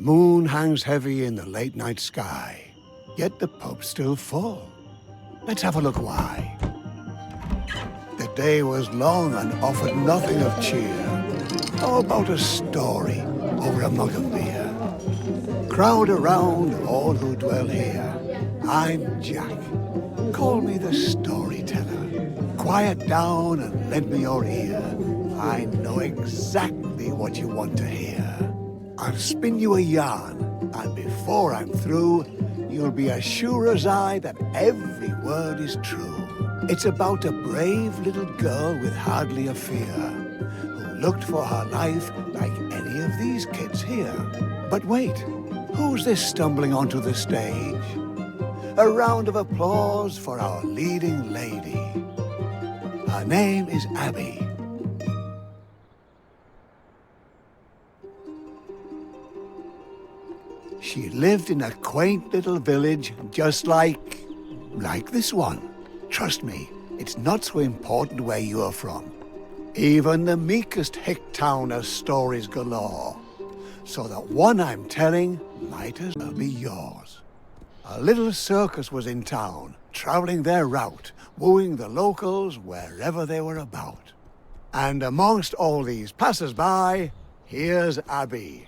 The moon hangs heavy in the late night sky, yet the pub's still full. Let's have a look why. The day was long and offered nothing of cheer. How about a story over a mug of beer? Crowd around all who dwell here. I'm Jack. Call me the storyteller. Quiet down and lend me your ear. I know exactly what you want to hear. I'll spin you a yarn, and before I'm through, you'll be as sure as I that every word is true. It's about a brave little girl with hardly a fear, who looked for her life like any of these kids here. But wait, who's this stumbling onto the stage? A round of applause for our leading lady. Her name is Abby. She lived in a quaint little village just like this one. Trust me, it's not so important where you're from. Even the meekest hick town has stories galore. So the one I'm telling might as well be yours. A little circus was in town, traveling their route, wooing the locals wherever they were about. And amongst all these passers-by, here's Abby.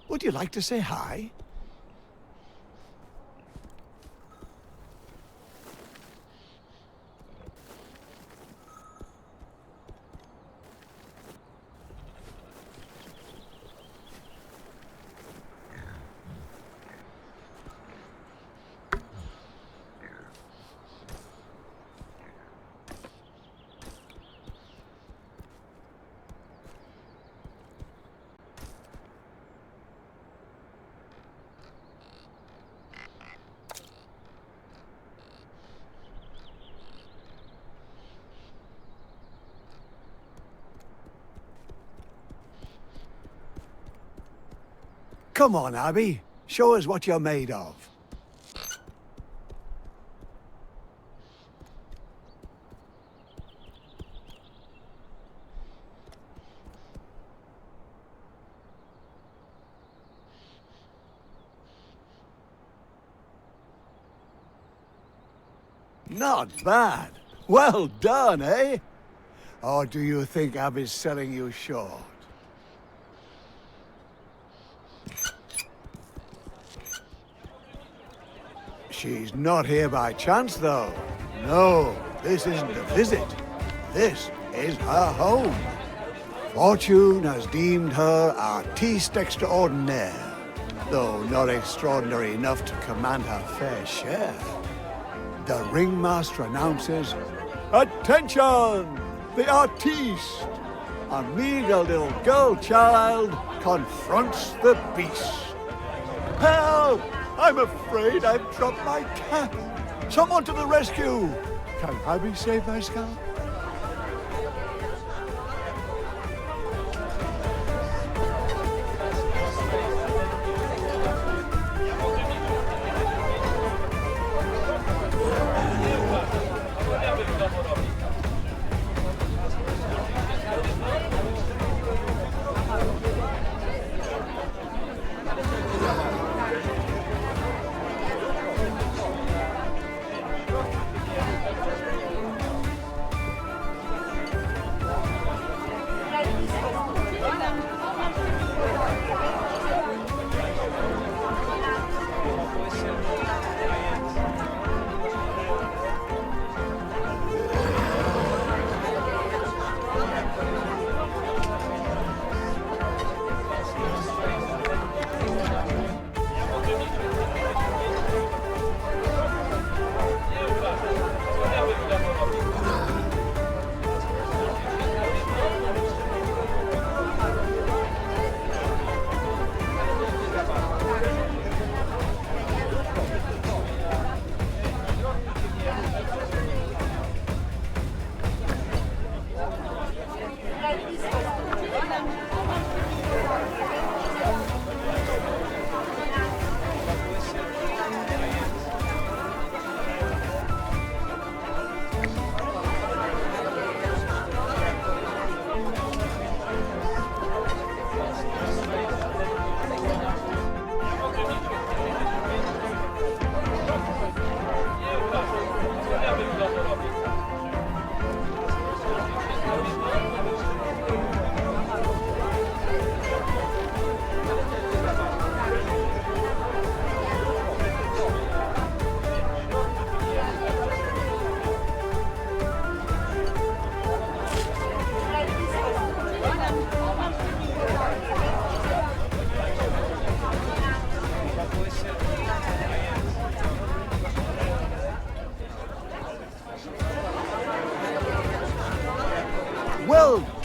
Would you like to say hi? Come on, Abby. Show us what you're made of. Not bad. Well done, eh? Or do you think Abby's selling you short? She's not here by chance, though. No, this isn't a visit. This is her home. Fortune has deemed her artiste extraordinaire, though not extraordinary enough to command her fair share. The ringmaster announces, "Attention! The artiste! A meager little girl child confronts the beast. Help! I'm afraid I've dropped my cap. Someone to the rescue! Can Abby save my scalp?"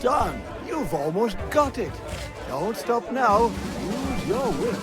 done. You've almost got it. Don't stop now. Use your wits.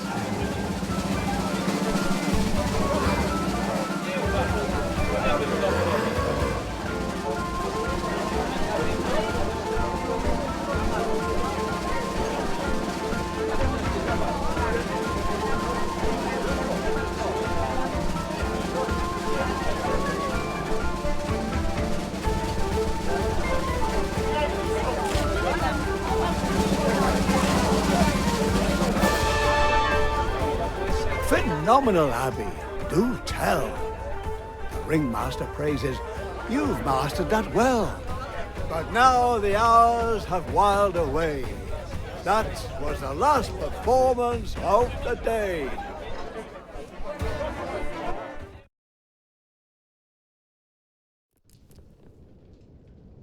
Phenomenal, Abby. Do tell. The ringmaster praises you've mastered that well. But now the hours have whiled away. That was the last performance of the day.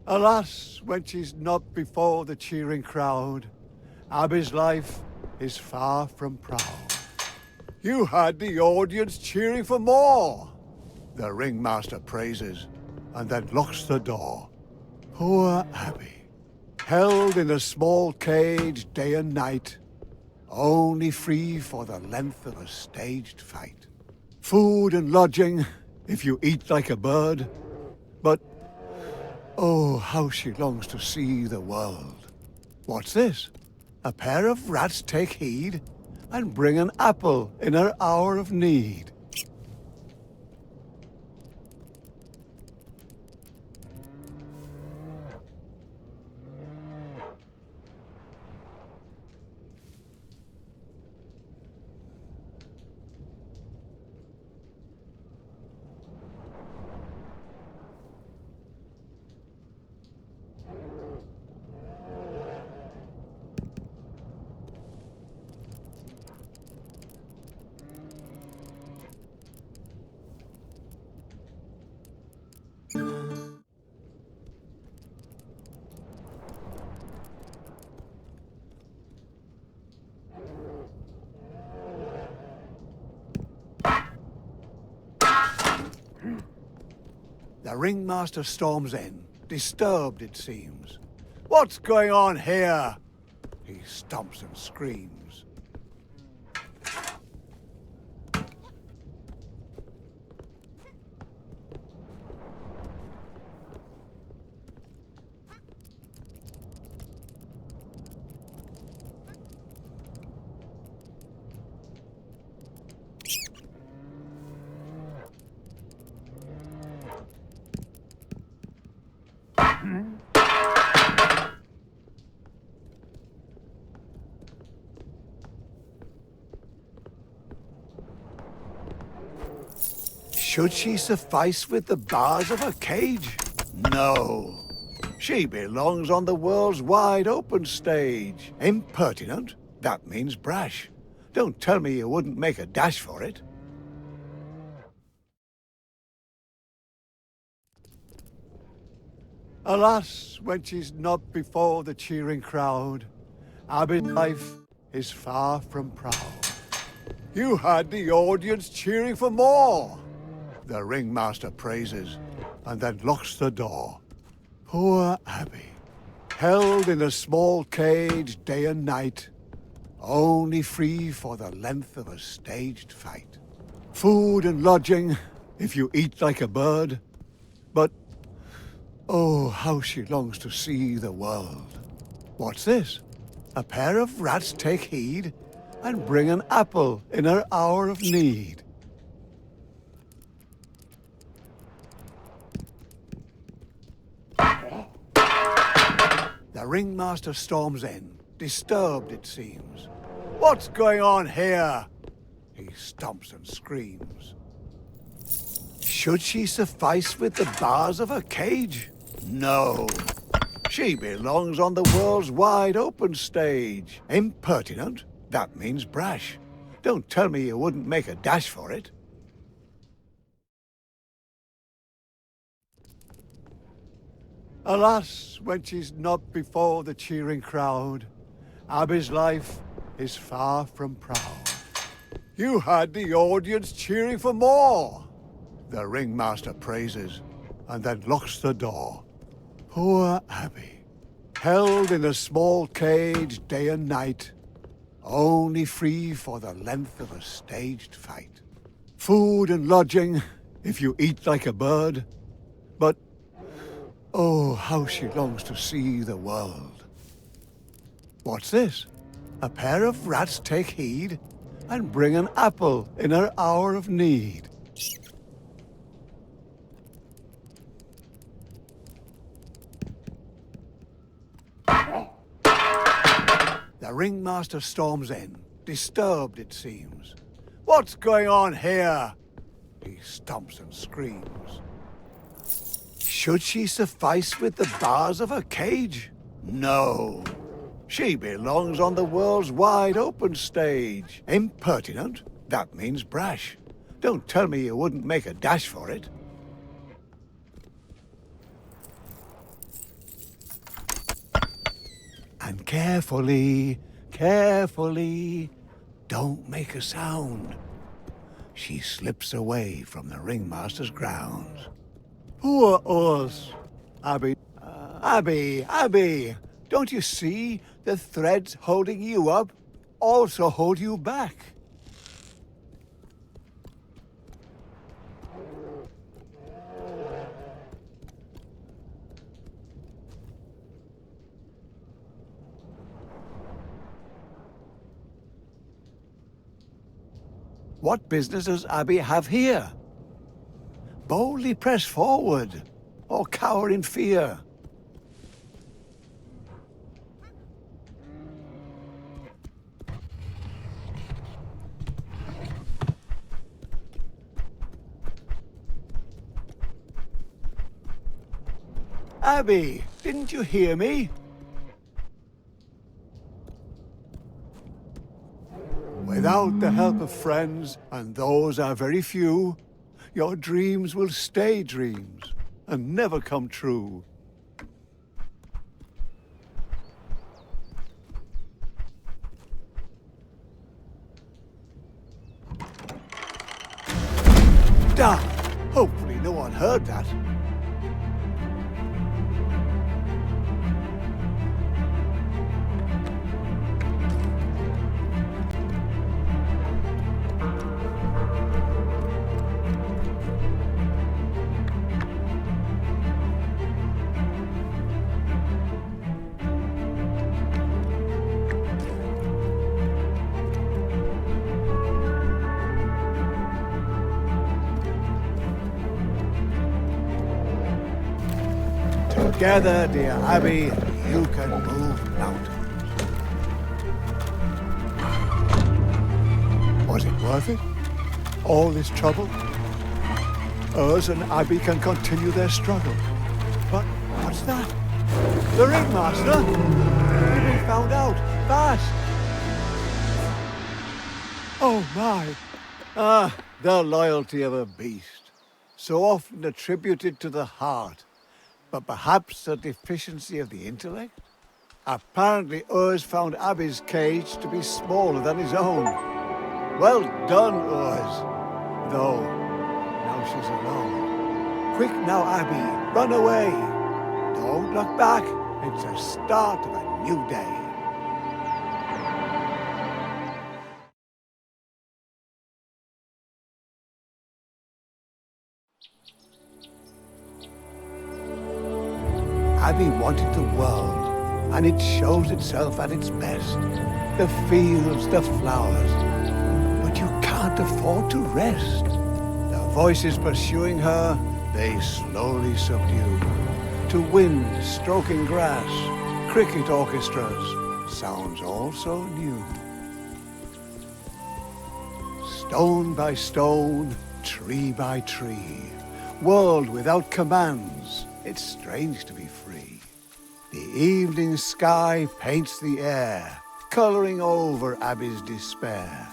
Alas, when she's not before the cheering crowd, Abby's life is far from proud. You had the audience cheering for more. The ringmaster praises and then locks the door. Poor Abby, held in a small cage day and night, only free for the length of a staged fight. Food and lodging, if you eat like a bird, but oh, how she longs to see the world. What's this? A pair of rats take heed and bring an apple in her hour of need. The ringmaster storms in, disturbed it seems. What's going on here? He stomps and screams. Should she suffice with the bars of her cage? No. She belongs on the world's wide open stage. Impertinent? That means brash. Don't tell me you wouldn't make a dash for it. Alas, when she's not before the cheering crowd, Abby's life is far from proud. You had the audience cheering for more. The ringmaster praises and then locks the door. Poor Abby, held in a small cage day and night, only free for the length of a staged fight. Food and lodging, if you eat like a bird, but oh, how she longs to see the world. What's this? A pair of rats take heed and bring an apple in her hour of need. The ringmaster storms in, disturbed it seems. What's going on here? He stomps and screams. Should she suffice with the bars of her cage? No. She belongs on the world's wide open stage. Impertinent? That means brash. Don't tell me you wouldn't make a dash for it. Alas, when she's not before the cheering crowd, Abby's life is far from proud. You had the audience cheering for more. The ringmaster praises and then locks the door. Poor Abby, Held in a small cage day and night, only free for the length of a staged fight. Food and lodging, if you eat like a bird. But, oh, how she longs to see the world. What's this? A pair of rats take heed and bring an apple in her hour of need. The ringmaster storms in, disturbed it seems. What's going on here? He stomps and screams. Should she suffice with the bars of her cage? No. She belongs on the world's wide open stage. Impertinent? That means brash. Don't tell me you wouldn't make a dash for it. And carefully, don't make a sound. She slips away from the ringmaster's grounds. Poor us. Abby, don't you see the threads holding you up also hold you back? What business does Abby have here? Boldly press forward, or cower in fear. Abby, didn't you hear me? Without the help of friends, and those are very few, your dreams will stay dreams and never come true. Damn! Hopefully no one heard that. Together, dear Abby, you can move mountains. Was it worth it? All this trouble? Us and Abby can continue their struggle. But what's that? The ringmaster? We've been found out. Fast! Oh my! The loyalty of a beast. So often attributed to the heart. But perhaps a deficiency of the intellect? Apparently Urs found Abby's cage to be smaller than his own. Well done, Urs. Though, now she's alone. Quick now, Abby, run away. Don't look back. It's the start of a new day. Abby wanted the world, and it shows itself at its best. The fields, the flowers. But you can't afford to rest. The voices pursuing her, they slowly subdue. To wind stroking grass, cricket orchestras, sounds all so new. Stone by stone, tree by tree, world without commands, it's strange to be free. The evening sky paints the air, coloring over Abby's despair.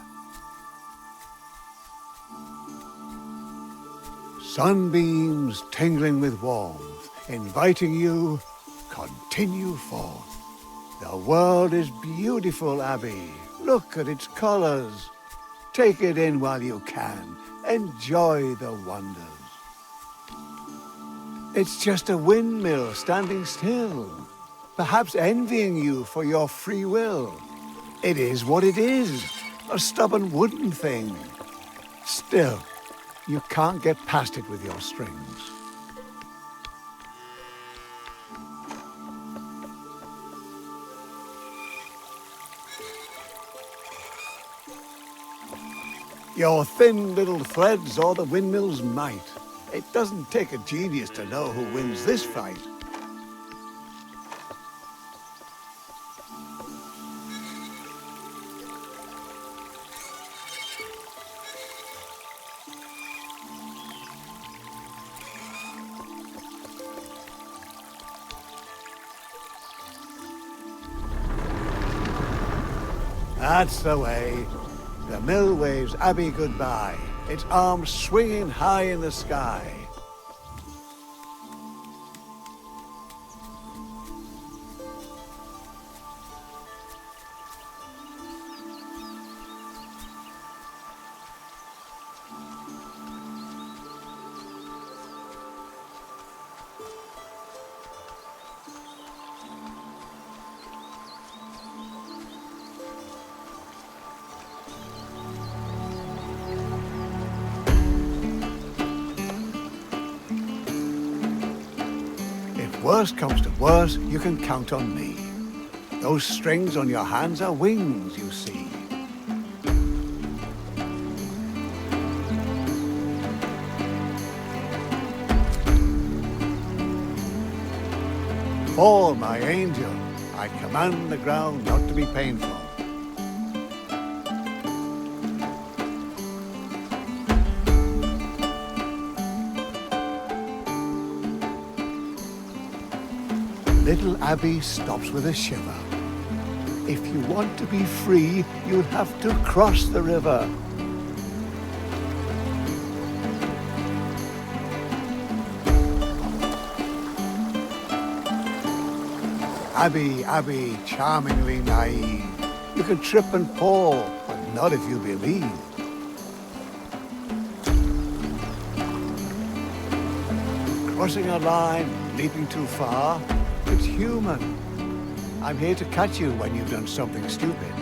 Sunbeams tingling with warmth, inviting you, continue forth. The world is beautiful, Abby. Look at its colors. Take it in while you can. Enjoy the wonders. It's just a windmill standing still. perhaps envying you for your free will. It is what it is, a stubborn wooden thing. Still, you can't get past it with your strings. Your thin little threads or the windmill's might. It doesn't take a genius to know who wins this fight. That's the way. The mill waves Abby goodbye, its arms swinging high in the sky. Worst comes to worst, you can count on me. Those strings on your hands are wings, you see. Fall, my angel. I command the ground not to be painful. Little Abby stops with a shiver. If you want to be free, you'll have to cross the river. Abby, Abby, charmingly naive. You can trip and fall, but not if you believe. Crossing a line, leaping too far. It's human. I'm here to catch you when you've done something stupid.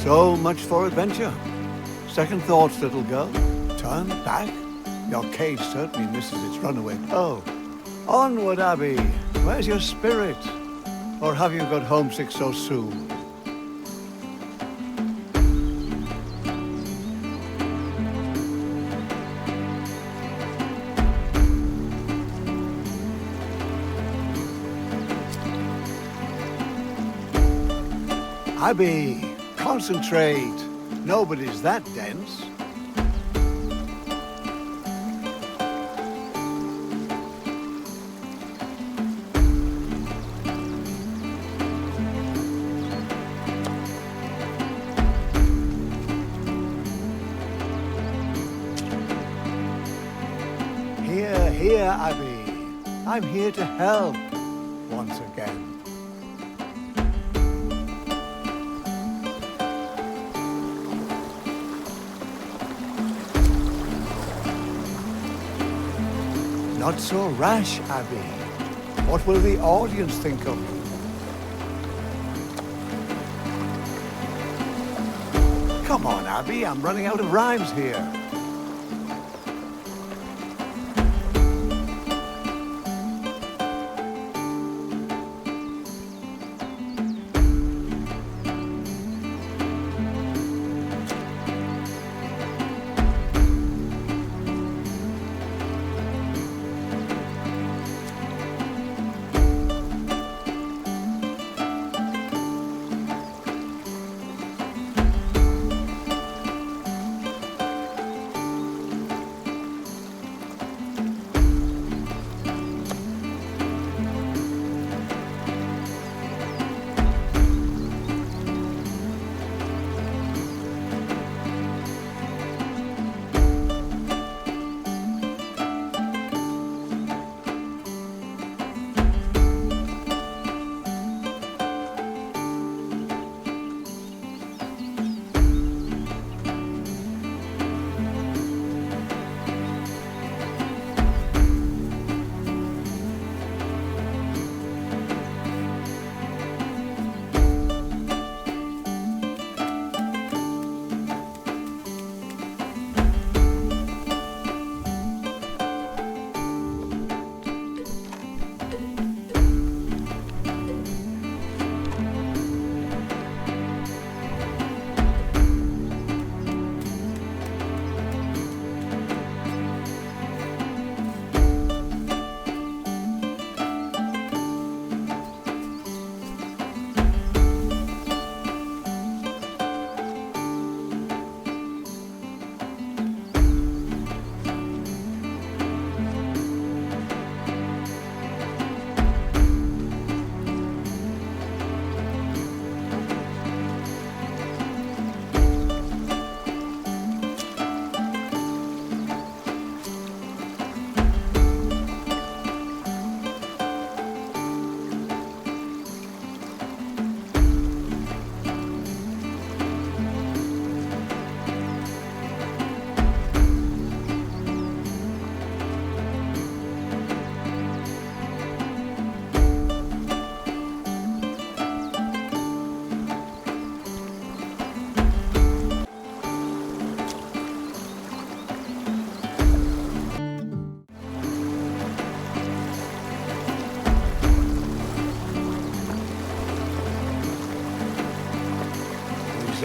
So much for adventure. Second thoughts, little girl. Turn back? Your cage certainly misses its runaway foe. Onward, Abby. Where's your spirit? Or have you got homesick so soon? Abby, concentrate. Nobody's that dense. Here, Abby. I'm here to help once again. Not so rash, Abby. What will the audience think of you? Come on, Abby, I'm running out of rhymes here.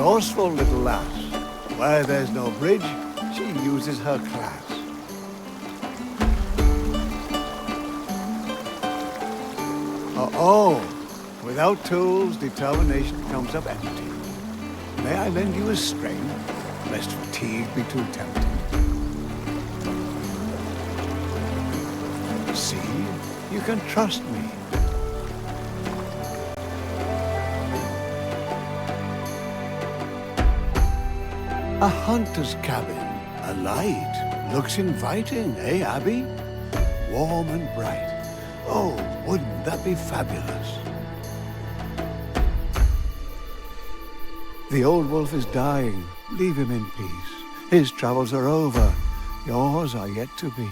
resourceful little lass. Where there's no bridge, she uses her class. Oh, without tools, determination comes up empty. May I lend you a string, lest fatigue be too tempting? See, you can trust me. A hunter's cabin, a light, looks inviting, eh, Abby? Warm and bright. Oh, wouldn't that be fabulous? The old wolf is dying. Leave him in peace. His travels are over. Yours are yet to be.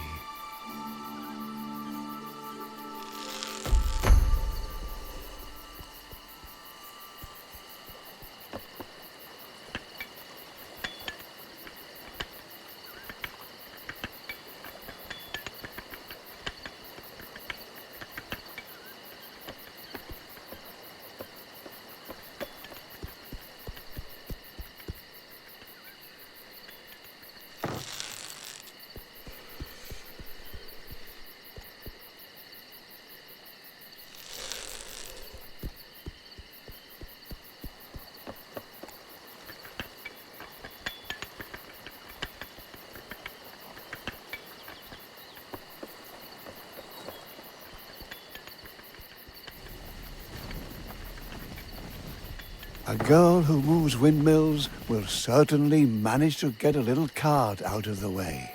A girl who moves windmills will certainly manage to get a little cart out of the way.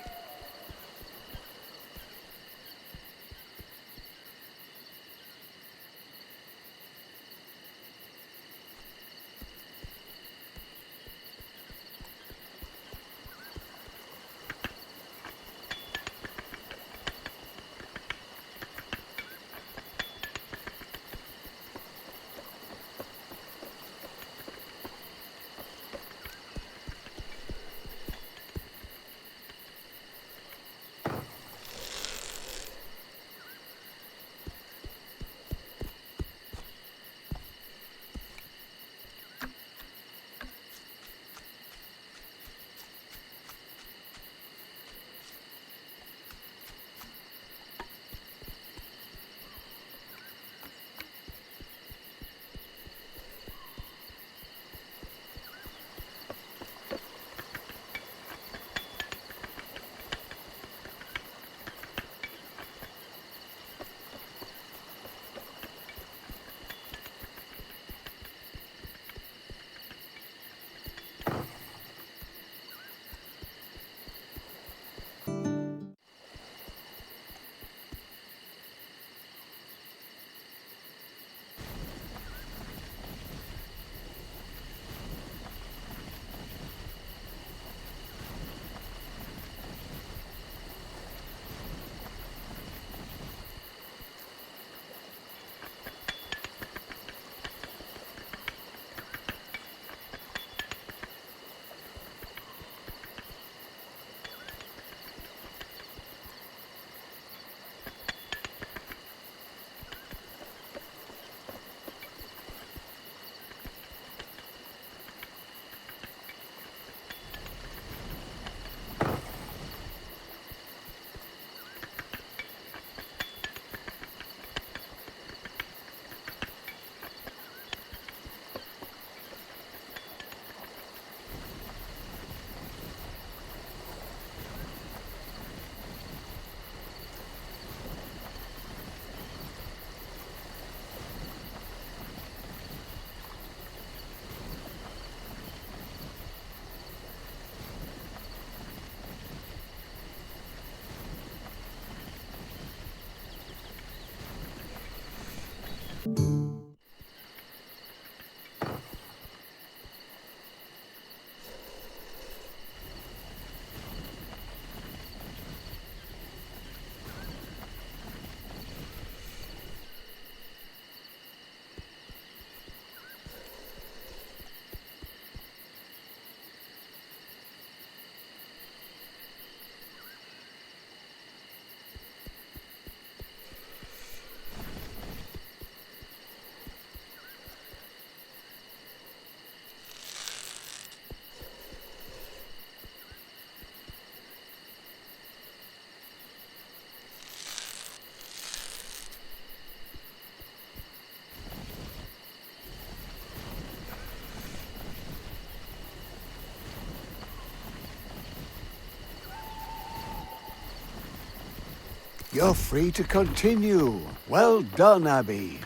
You're free to continue. Well done, Abby.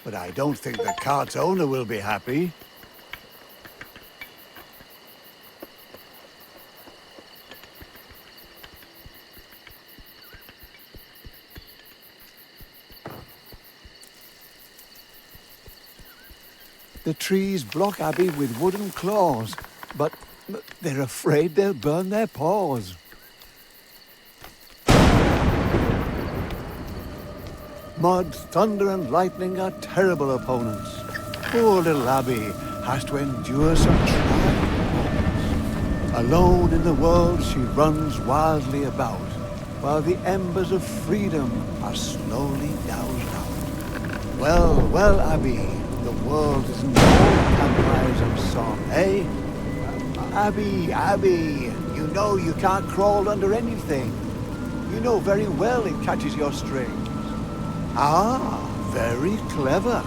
But I don't think the cart's owner will be happy. The trees block Abby with wooden claws, but they're afraid they'll burn their paws. Mud, thunder, and lightning are terrible opponents. Poor little Abby has to endure some trials. Alone in the world, she runs wildly about, while the embers of freedom are slowly doused out. Well, well, Abby, the world isn't all campfires and song, eh? Abby, you know you can't crawl under anything. You know very well it catches your strings. Ah, very clever.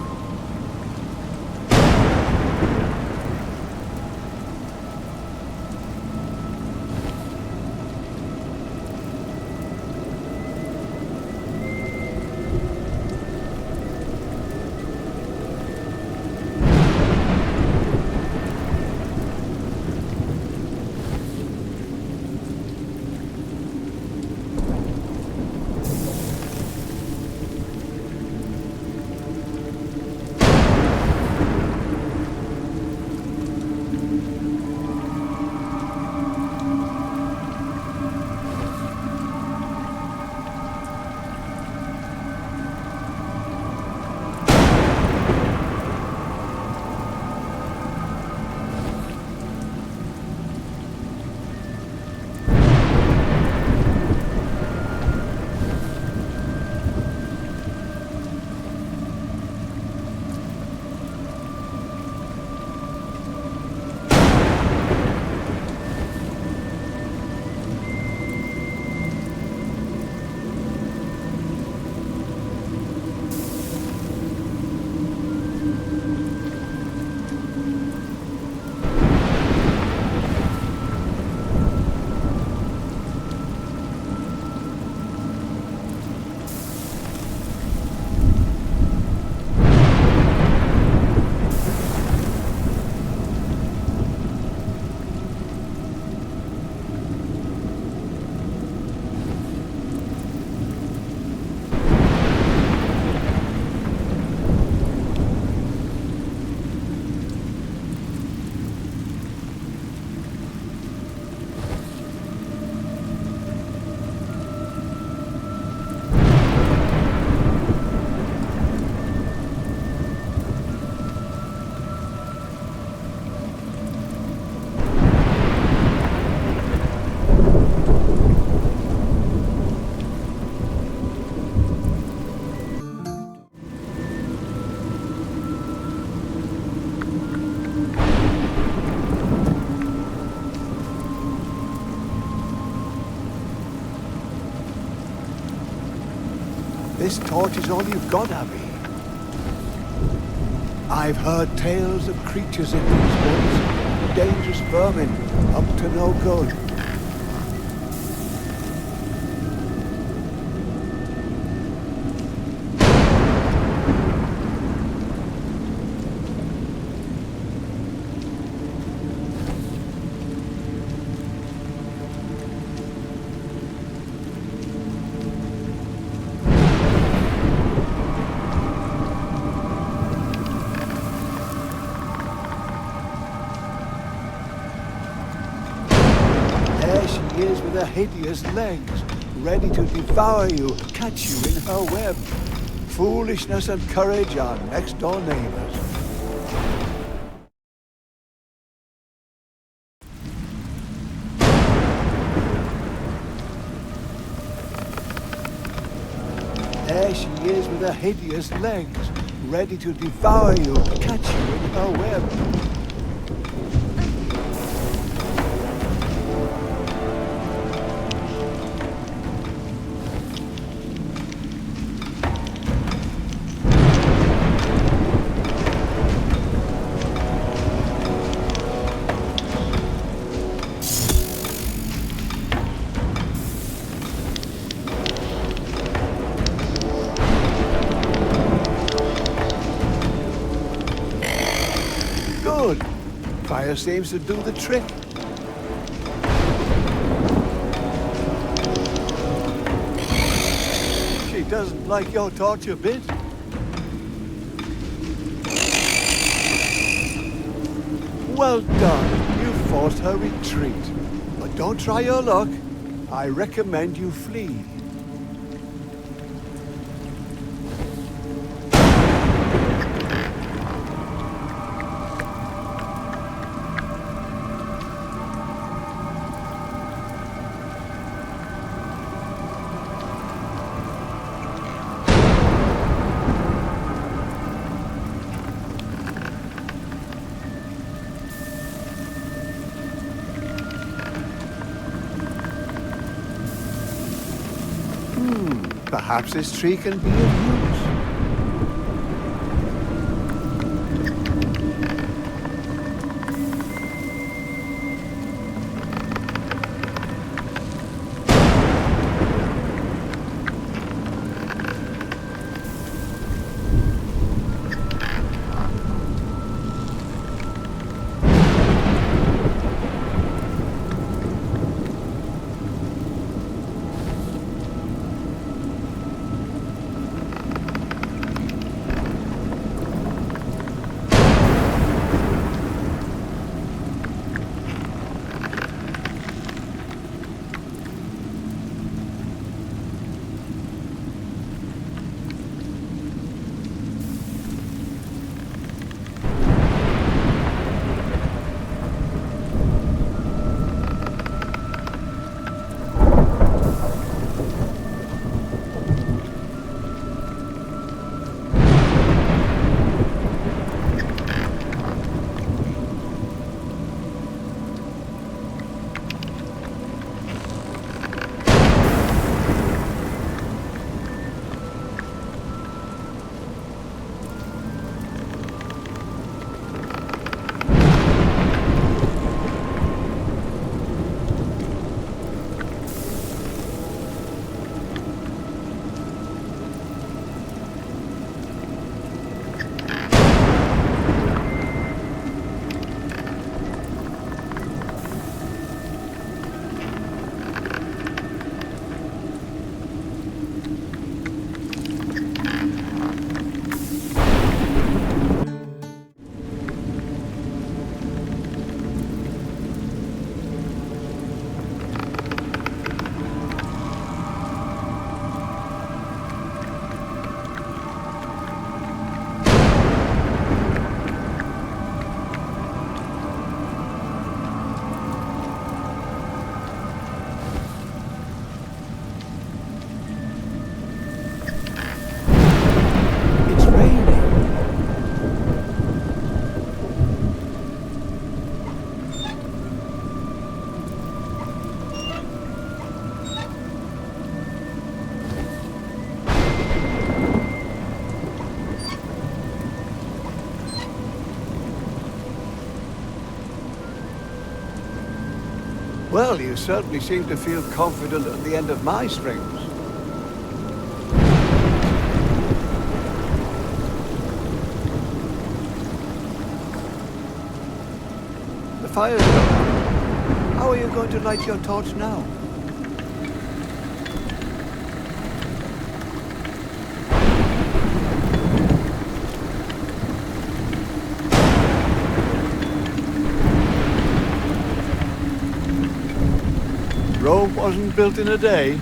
This torch is all you've got, Abby. I've heard tales of creatures in these woods, dangerous vermin, up to no good. Is with her hideous legs, ready to devour you, catch you in her web. Foolishness and courage are next door neighbors. There she is with her hideous legs, ready to devour you, catch you in her web. fire seems to do the trick. She doesn't like your torch a bit. Well done. You forced her retreat. But don't try your luck. I recommend you flee. Perhaps this tree can be of use. Well, you certainly seem to feel confident at the end of my strings. The fire's gone. How are you going to light your torch now? Rome wasn't built in a day.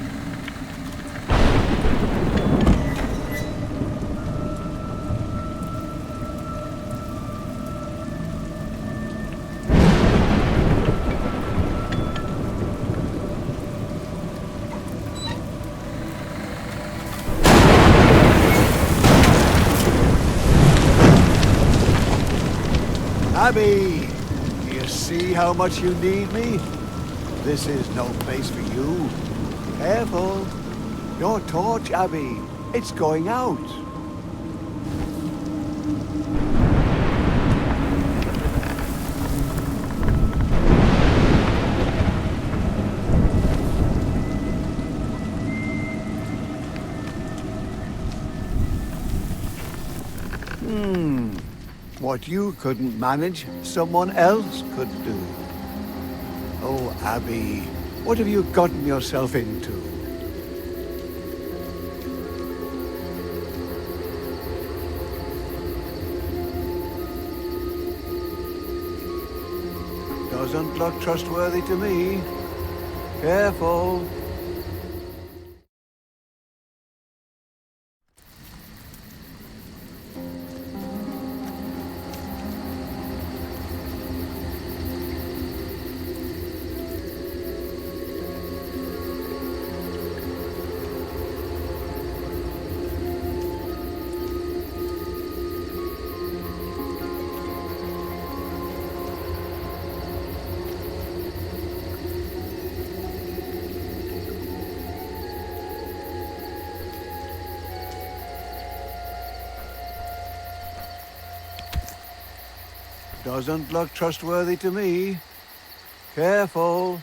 Abby, do you see how much you need me? This is no place for you. Careful. Your torch, Abby. It's going out. What you couldn't manage, someone else could do. Oh, Abby, what have you gotten yourself into? Doesn't look trustworthy to me. Careful. Doesn't look trustworthy to me. Careful.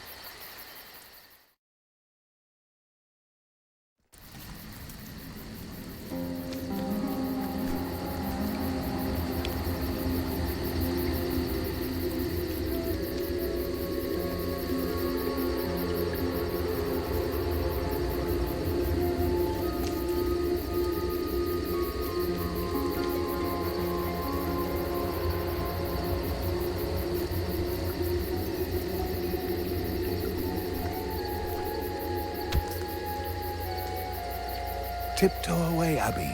Tiptoe away, Abby.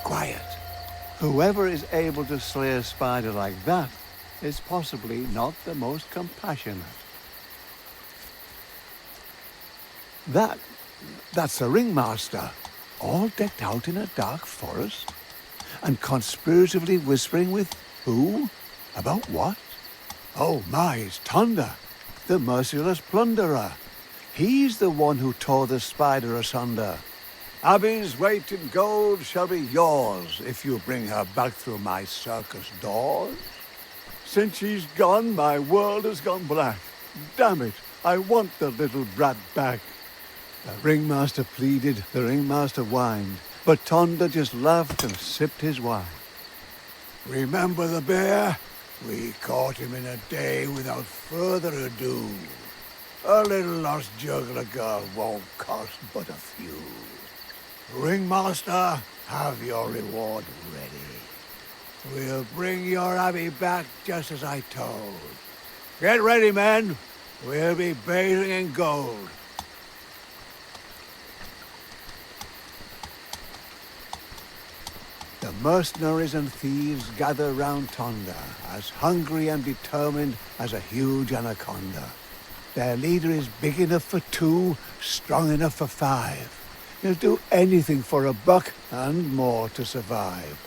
Quiet. Whoever is able to slay a spider like that is possibly not the most compassionate. That's a ringmaster, all decked out in a dark forest, and conspiratively whispering with who? About what? Oh my, it's Tonda, the merciless plunderer. He's the one who tore the spider asunder. Abby's weight in gold shall be yours if you bring her back through my circus doors. Since she's gone, my world has gone black. Damn it, I want the little brat back. The ringmaster pleaded, the ringmaster whined, but Tonda just laughed and sipped his wine. Remember the bear? We caught him in a day without further ado. A little lost juggler girl won't cost but a few. Ringmaster, have your reward ready. We'll bring your Abby back just as I told. Get ready, men. We'll be bathing in gold. The mercenaries and thieves gather round Tonda, as hungry and determined as a huge anaconda. Their leader is big enough for two, strong enough for five. He'll do anything for a buck and more to survive.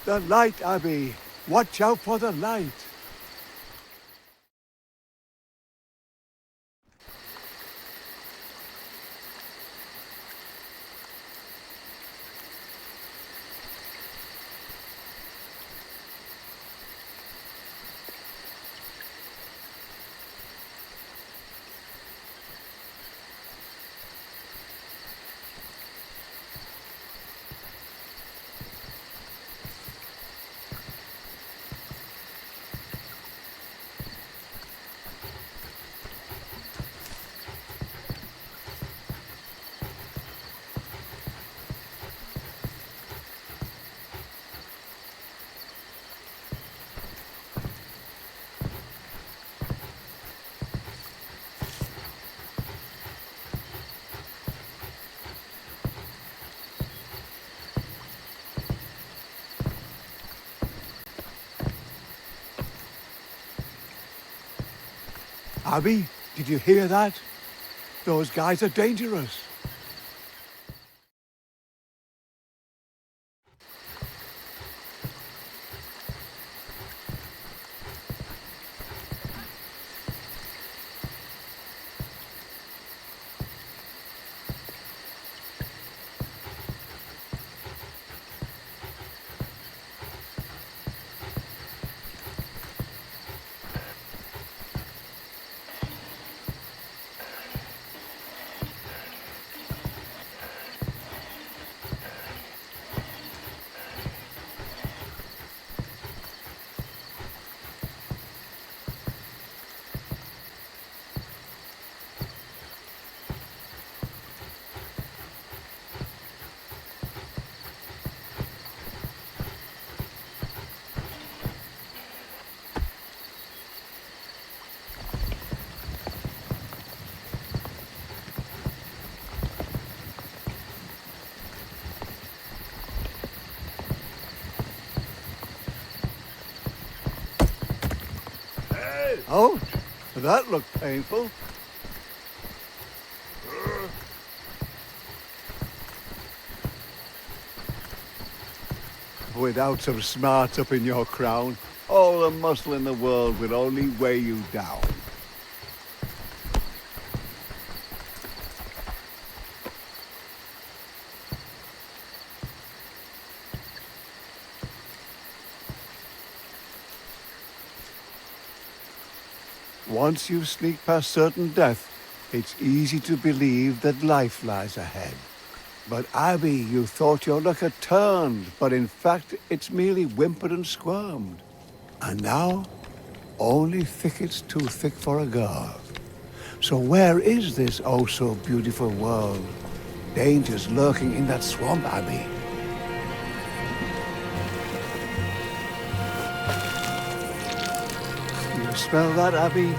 The light, Abby. Watch out for the light. Abby, did you hear that? Those guys are dangerous. Oh, that looked painful. Without some smarts up in your crown, all the muscle in the world will only weigh you down. Once you sneak past certain death, it's easy to believe that life lies ahead. But Abby, you thought your luck had turned, but in fact it's merely whimpered and squirmed. And now, only thickets too thick for a girl. So where is this oh so beautiful world? Dangers lurking in that swamp, Abby. You smell that, Abby?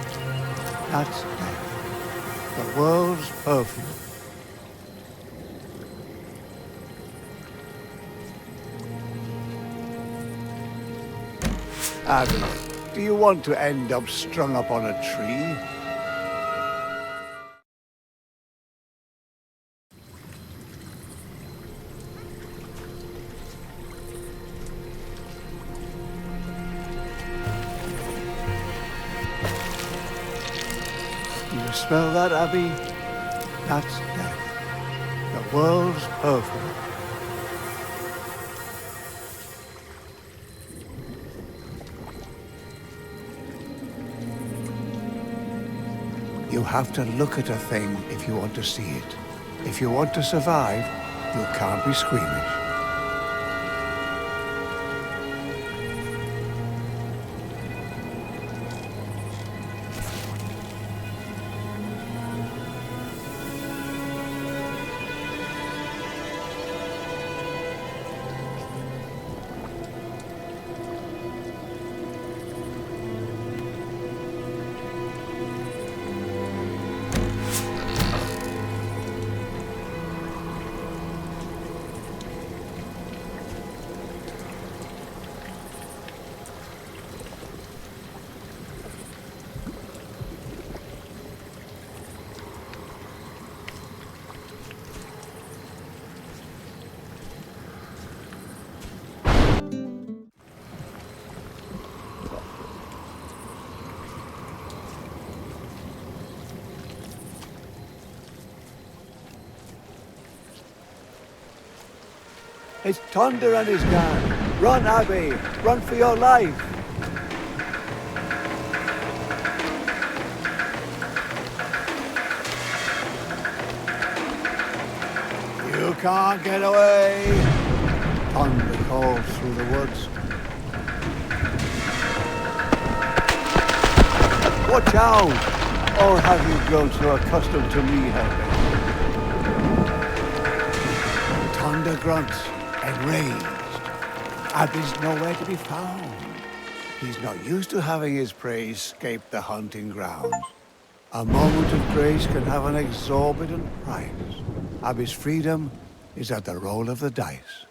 That's death. The world's perfume. Abby, do you want to end up strung up on a tree? You smell that, Abby? That's death. The world's perfume. You have to look at a thing if you want to see it. If you want to survive, you can't be squeamish. It's Thunder and his gang. Run, Abby! Run for your life! You can't get away! Thunder calls through the woods. Watch out! Or have you grown so accustomed to me helping? Thunder grunts. Enraged. Abby's nowhere to be found. He's not used to having his prey escape the hunting grounds. A moment of grace can have an exorbitant price. Abby's freedom is at the roll of the dice.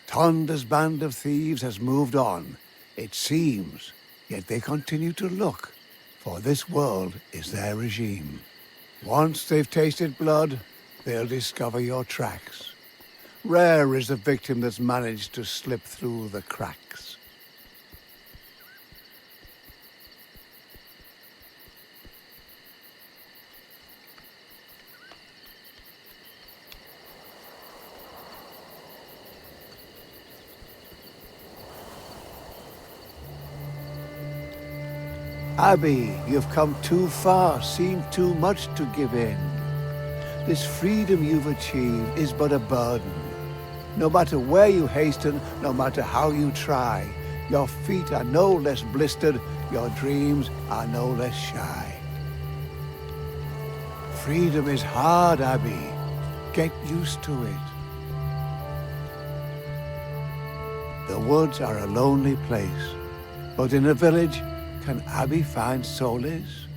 Thunder's band of thieves has moved on, it seems, yet they continue to look, for this world is their regime. Once they've tasted blood, they'll discover your tracks. Rare is the victim that's managed to slip through the cracks. Abby, you've come too far, seen too much to give in. This freedom you've achieved is but a burden. No matter where you hasten, no matter how you try, your feet are no less blistered, your dreams are no less shy. Freedom is hard, Abby. Get used to it. The woods are a lonely place, but in a village, can Abby find solace?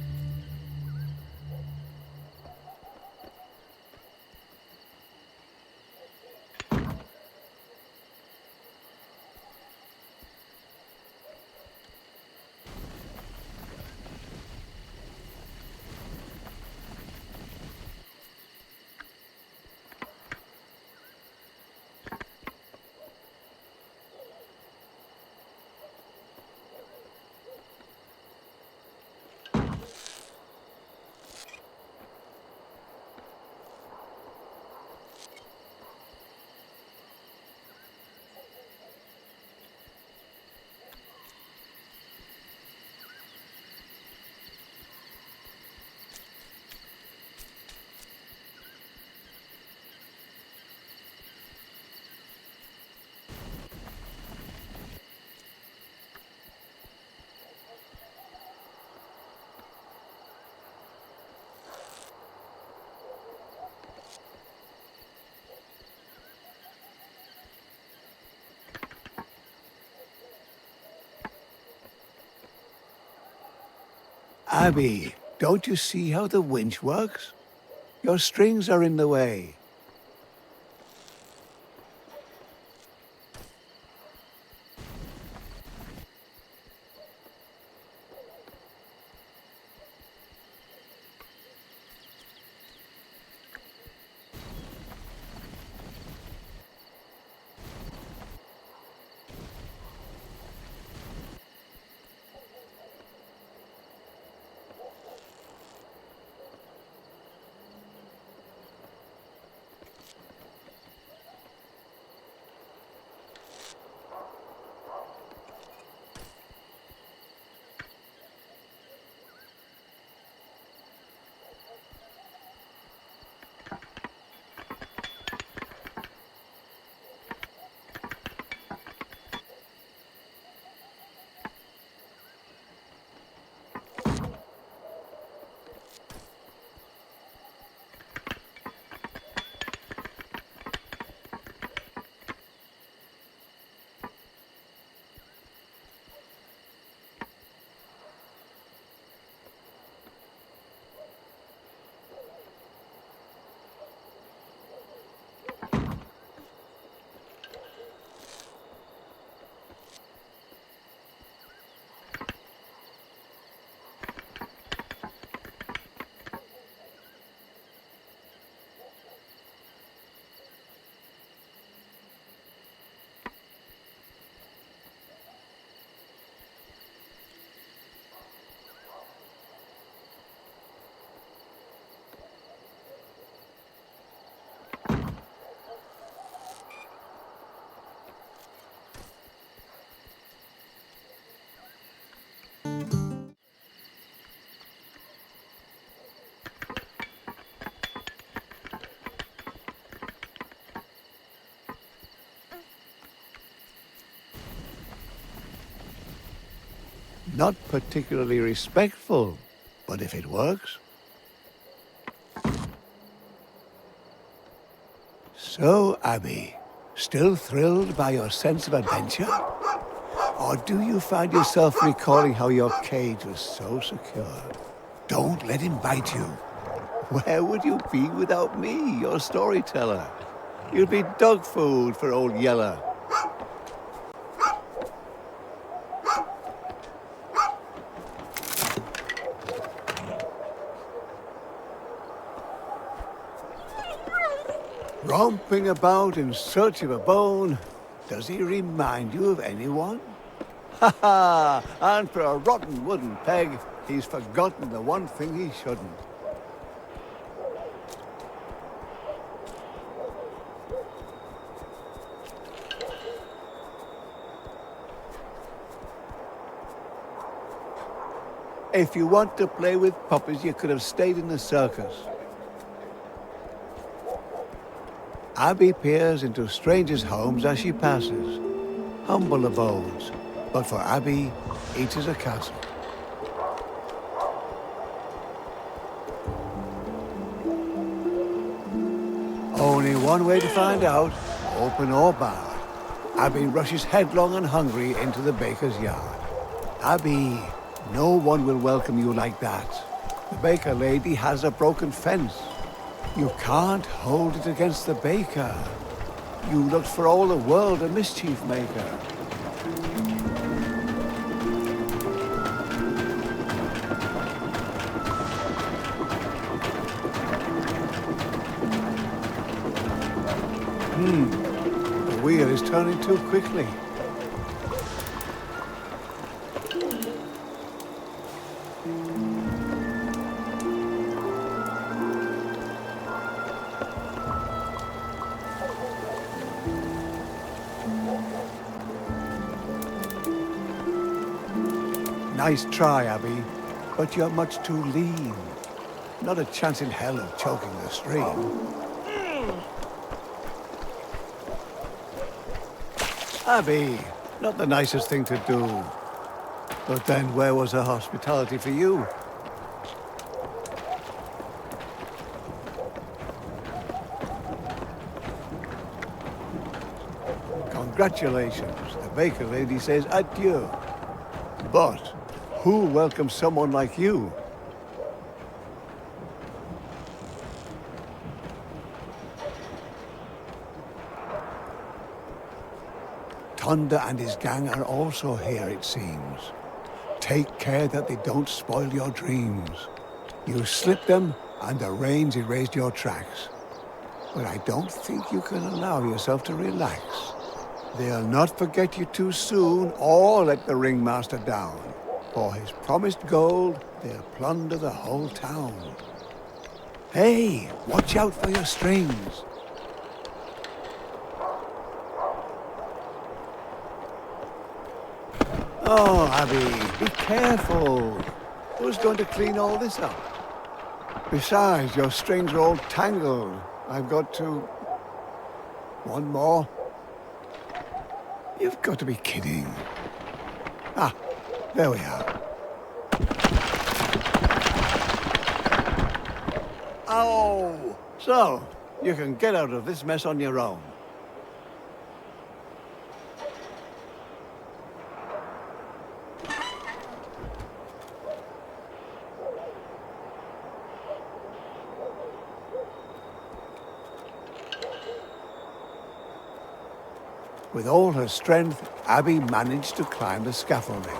Abby, don't you see how the winch works? Your strings are in the way. Not particularly respectful, but if it works. So, Abby, still thrilled by your sense of adventure? Or do you find yourself recalling how your cage was so secure? Don't let him bite you. Where would you be without me, your storyteller? You'd be dog food for old Yeller. Romping about in search of a bone, does he remind you of anyone? Ha ha! And for a rotten wooden peg, he's forgotten the one thing he shouldn't. If you want to play with puppies, you could have stayed in the circus. Abby peers into strangers' homes as she passes. Humble abodes, but for Abby, each is a castle. Only one way to find out, open or barred. Abby rushes headlong and hungry into the baker's yard. Abby, no one will welcome you like that. The baker lady has a broken fence. You can't hold it against the baker. You looked for all the world a mischief maker. The wheel is turning too quickly. Nice try, Abby, but you're much too lean. Not a chance in hell of choking the stream. Abby, not the nicest thing to do. But then where was her hospitality for you? Congratulations, the baker lady says adieu. But who welcomes someone like you? Thunder and his gang are also here, it seems. Take care that they don't spoil your dreams. You slipped them, and the rains erased your tracks. But I don't think you can allow yourself to relax. They'll not forget you too soon, or let the ringmaster down. For his promised gold, they'll plunder the whole town. Hey, watch out for your strings. Oh, Abby, be careful. Who's going to clean all this up? Besides, your strings are all tangled. I've got to... One more. You've got to be kidding. Ah, there we are. Oh! So, you can get out of this mess on your own. With all her strength, Abby managed to climb the scaffolding.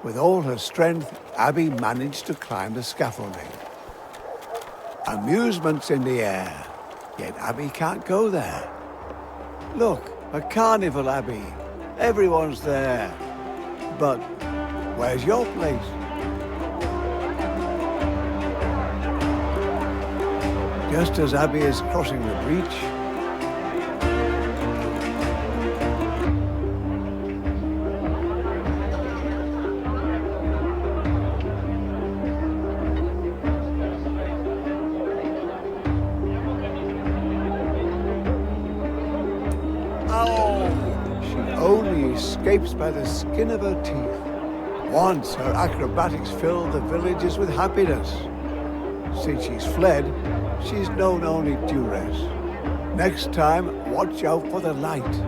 With all her strength, Abby managed to climb the scaffolding. Amusement's in the air, yet Abby can't go there. Look, A carnival, Abby. Everyone's there. But where's your place? Just as Abby is crossing the breach, only escapes by the skin of her teeth. Once her acrobatics filled the villages with happiness. Since she's fled, she's known only duress. Next time, watch out for the light.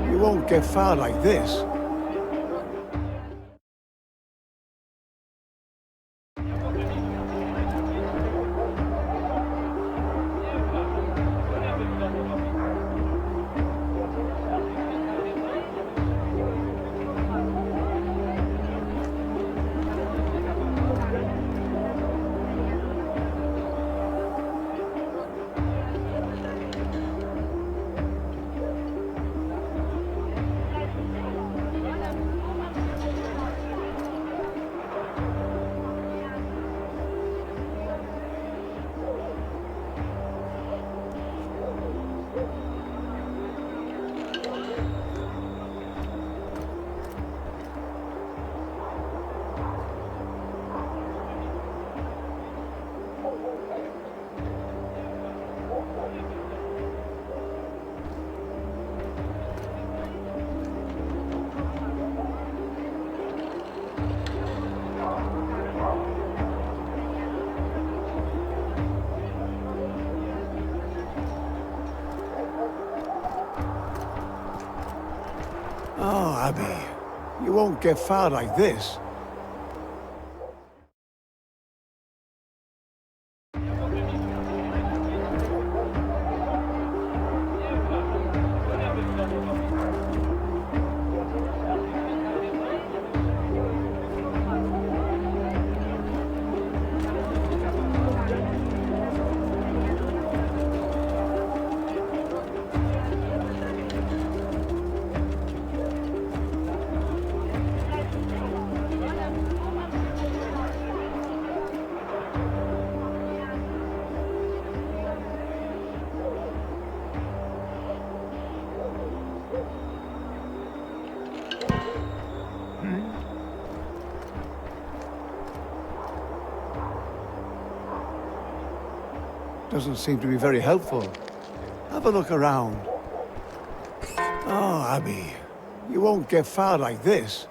You won't get far like this. Oh, Abby, you won't get far like this. Doesn't seem to be very helpful. Have a look around. Oh, Abby, you won't get far like this.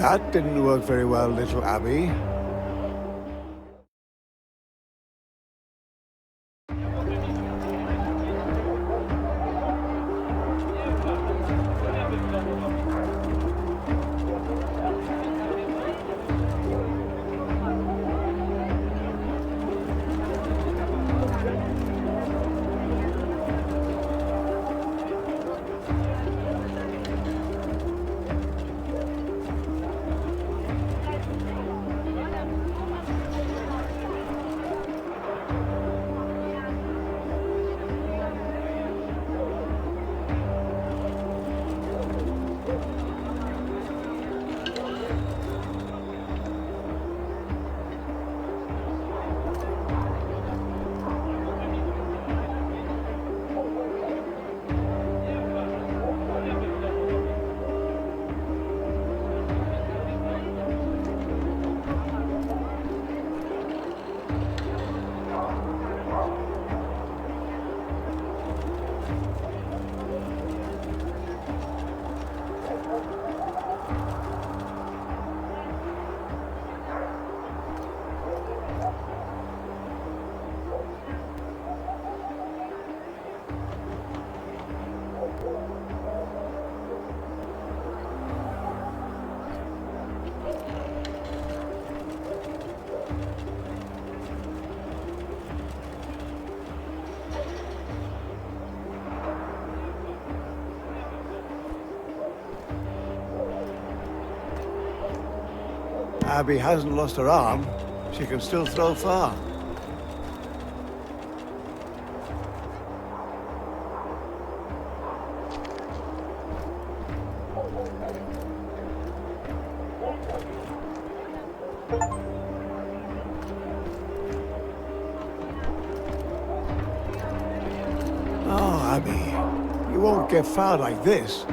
That didn't work very well, little Abby. Abby hasn't lost her arm. She can still throw far. Oh, Abby, you won't get far like this.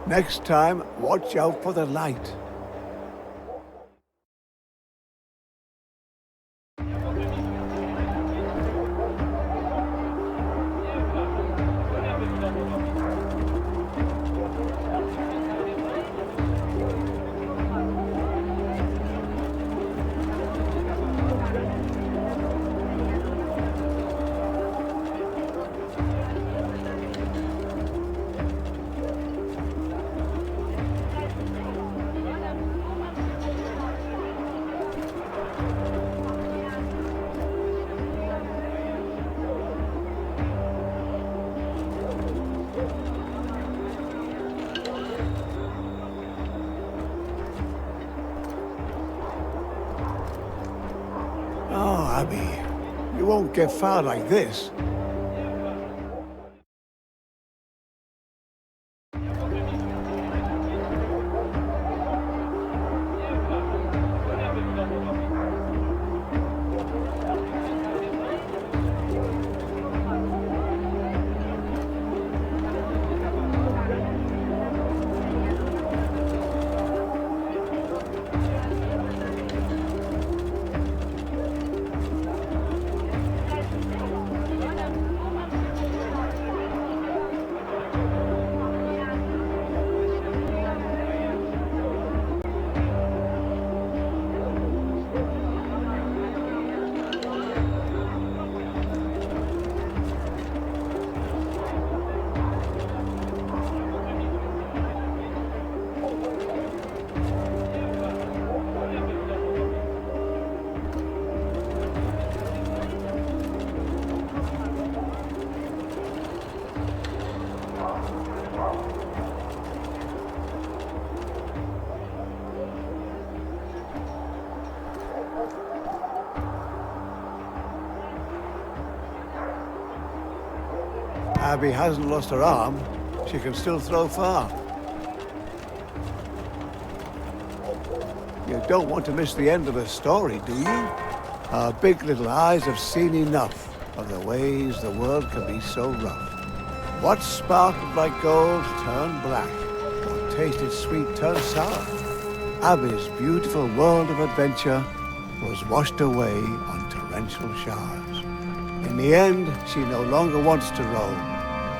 Next time, watch out for the light. Oh, Abby, you won't get far like this. Abby hasn't lost her arm. She can still throw far. You don't want to miss the end of the story, do you? Our big little eyes have seen enough of the ways the world can be so rough. What sparkled like gold turned black. What tasted sweet turned sour. Abby's beautiful world of adventure was washed away on torrential showers. In the end, she no longer wants to roam.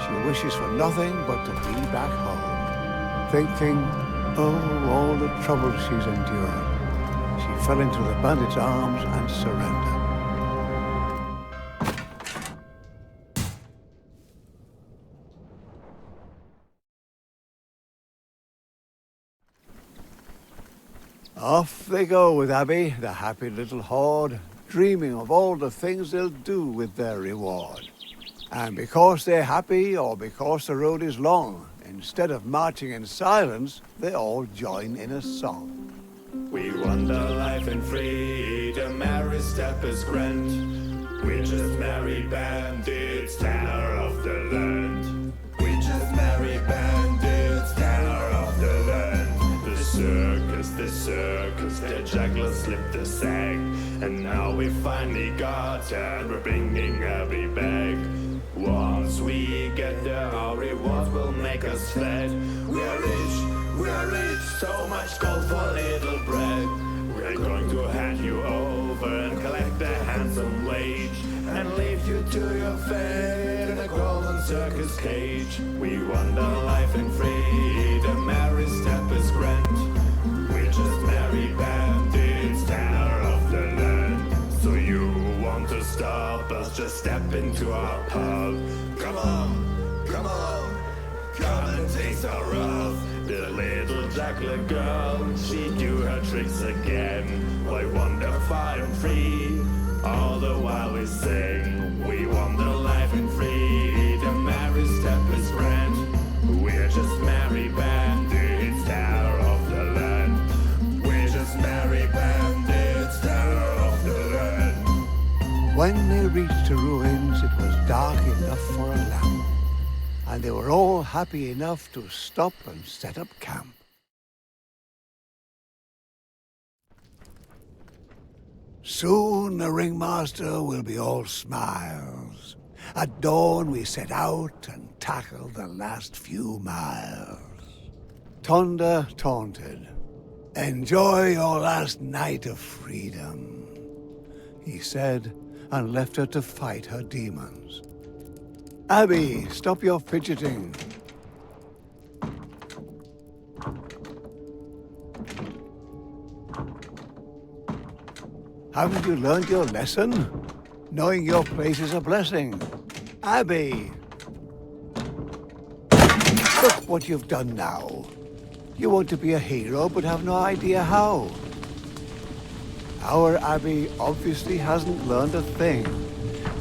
She wishes for nothing but to be back home. Thinking, oh, all the trouble she's endured. She fell into the bandit's arms and surrendered. Off they go with Abby, the happy little horde, dreaming of all the things they'll do with their reward. And because they're happy or because the road is long, instead of marching in silence, they all join in a song. We wander life in freedom, merry steppers grant. We're just merry bandits, terror of the land. We just merry bandits, terror of the land. The circus, the juggler slipped the sack. And now we finally got it, we're bringing Abby back. Once we get there, our rewards will make us fat. We are rich, so much gold for little bread. We're going to hand you over and collect a handsome wage, and leave you to your fate in a golden circus cage. We want a life in freedom, every step is grand. We just merry bandits, terror of the land. So you want to stop us, just step into our pub. Come on, come on, come and taste our wrath. The little juggler girl, she do her tricks again. Why wander far and free, all the while we sing. We want a life in freedom, every step is grand. We're just merry bandits, terror of the land. We're just merry bandits, terror of the land. When they reached the ruins, it was dark enough for a lamp, and they were all happy enough to stop and set up camp. Soon the ringmaster will be all smiles. At dawn we set out and tackle the last few miles. Tonda taunted, "Enjoy your last night of freedom," he said, and left her to fight her demons. Abby, stop your fidgeting. Haven't you learned your lesson? Knowing your place is a blessing. Abby! Look what you've done now. You want to be a hero but have no idea how. Our Abby obviously hasn't learned a thing.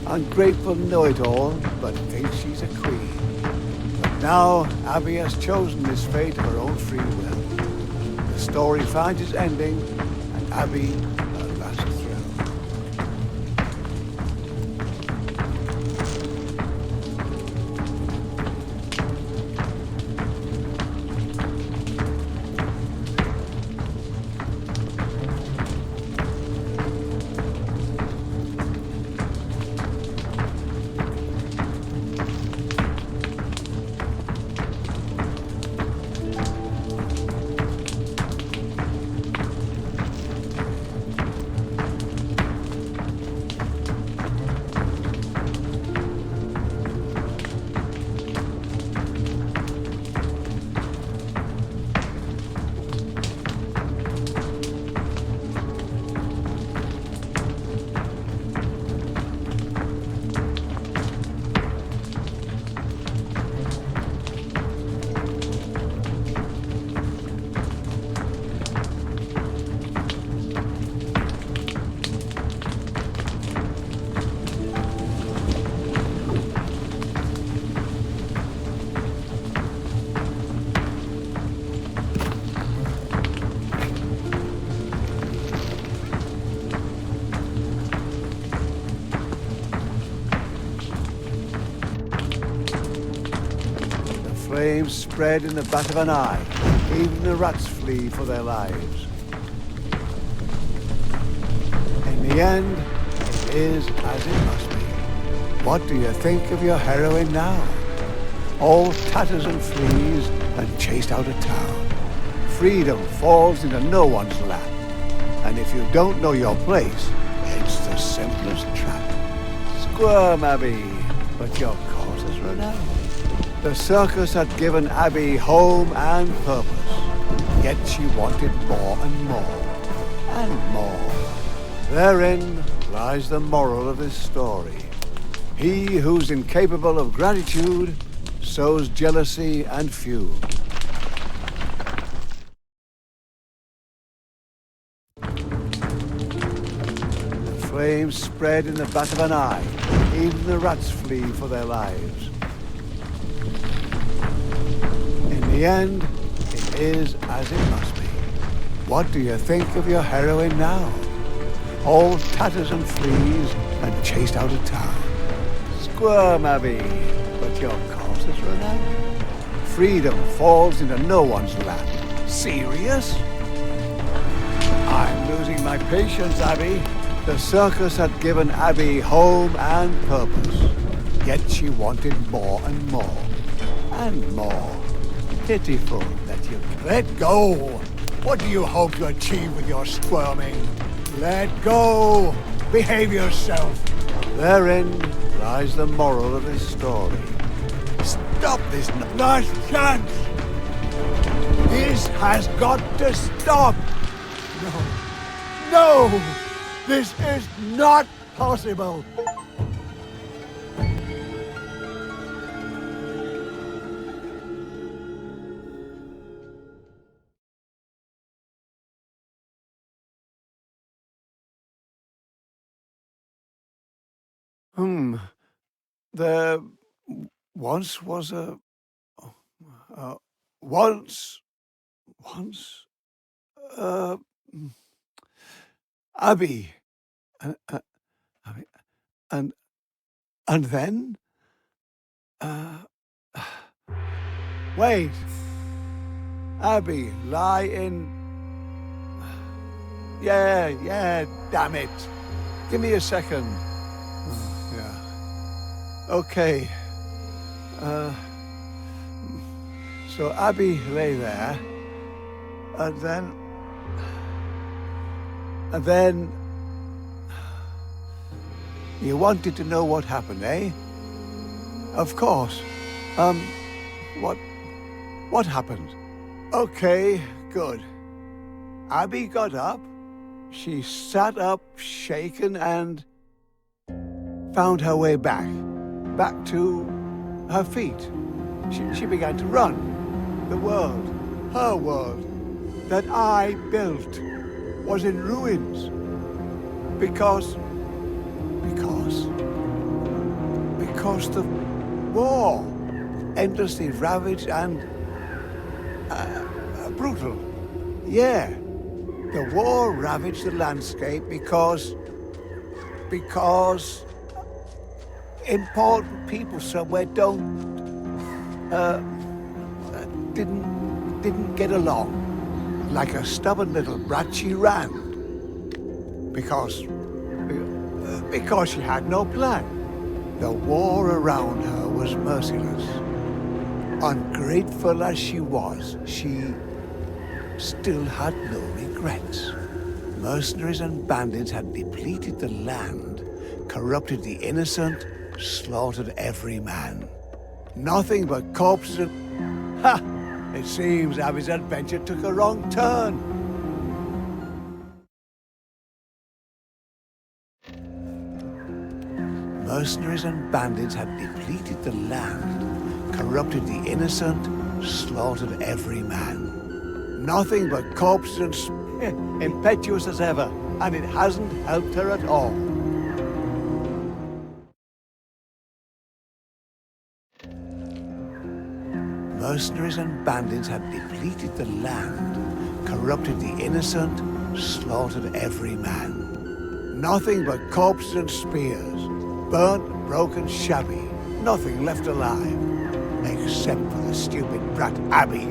Ungrateful know-it-all, but thinks she's a queen. But now Abby has chosen this fate of her own free will. The story finds its ending, and Abby her last thrill. Flames spread in the bat of an eye. Even the rats flee for their lives. In the end, it is as it must be. What do you think of your heroine now? All tatters and fleas and chased out of town. Freedom falls into no one's lap. And if you don't know your place, it's the simplest trap. Squirm, Abby, but your cause has run out. The circus had given Abby home and purpose, yet she wanted more and more, and more. Therein lies the moral of this story. He who's incapable of gratitude sows jealousy and feud. The flames spread in the bat of an eye. Even the rats flee for their lives. In the end, it is as it must be. What do you think of your heroine now? All tatters and fleas and chased out of town. Squirm, Abby, but your cause has run out. Freedom falls into no one's lap. Serious? I'm losing my patience, Abby. The circus had given Abby home and purpose. Yet she wanted more and more, and more. Pitiful that you let go. What do you hope to achieve with your squirming? Let go. Behave yourself. Therein lies the moral of this story. Stop this last chance. This has got to stop. No. No. This is not possible. There once was a... Uh, once... Once... Uh... Abby. Abby. And... And then... Uh... Wait. Abby, lie in... Yeah, damn it. Give me a second. Yeah. Okay. So Abby lay there, and then... You wanted to know what happened, eh? Of course. What happened? Okay, good. Abby got up. She sat up, shaken, and found her way back to her feet. She began to run. The world, her world, that I built was in ruins. Because the war endlessly ravaged and brutal. Yeah, the war ravaged the landscape because important people somewhere didn't get along. Like a stubborn little brat, she ran. Because she had no plan. The war around her was merciless. Ungrateful as she was, she still had no regrets. Mercenaries and bandits had depleted the land, corrupted the innocent, slaughtered every man. Nothing but corpses and... Ha! It seems Abby's adventure took a wrong turn. Mercenaries and bandits had depleted the land, corrupted the innocent, slaughtered every man. Nothing but corpses and... impetuous as ever, and it hasn't helped her at all. Mercenaries and bandits had depleted the land, corrupted the innocent, slaughtered every man. Nothing but corpses and spears, burnt, broken, shabby, nothing left alive, except for the stupid brat Abby.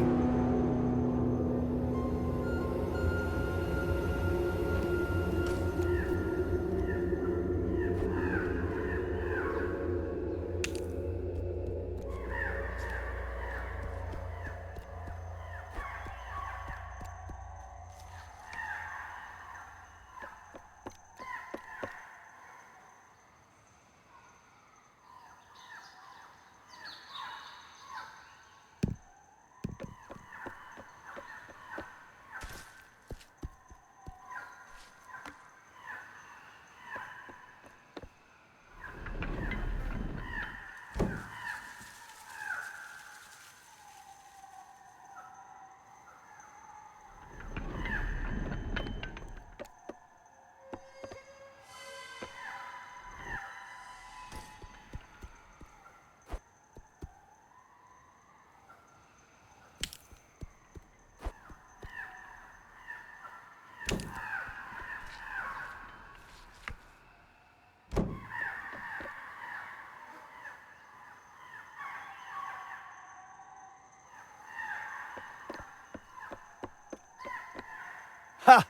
Ha!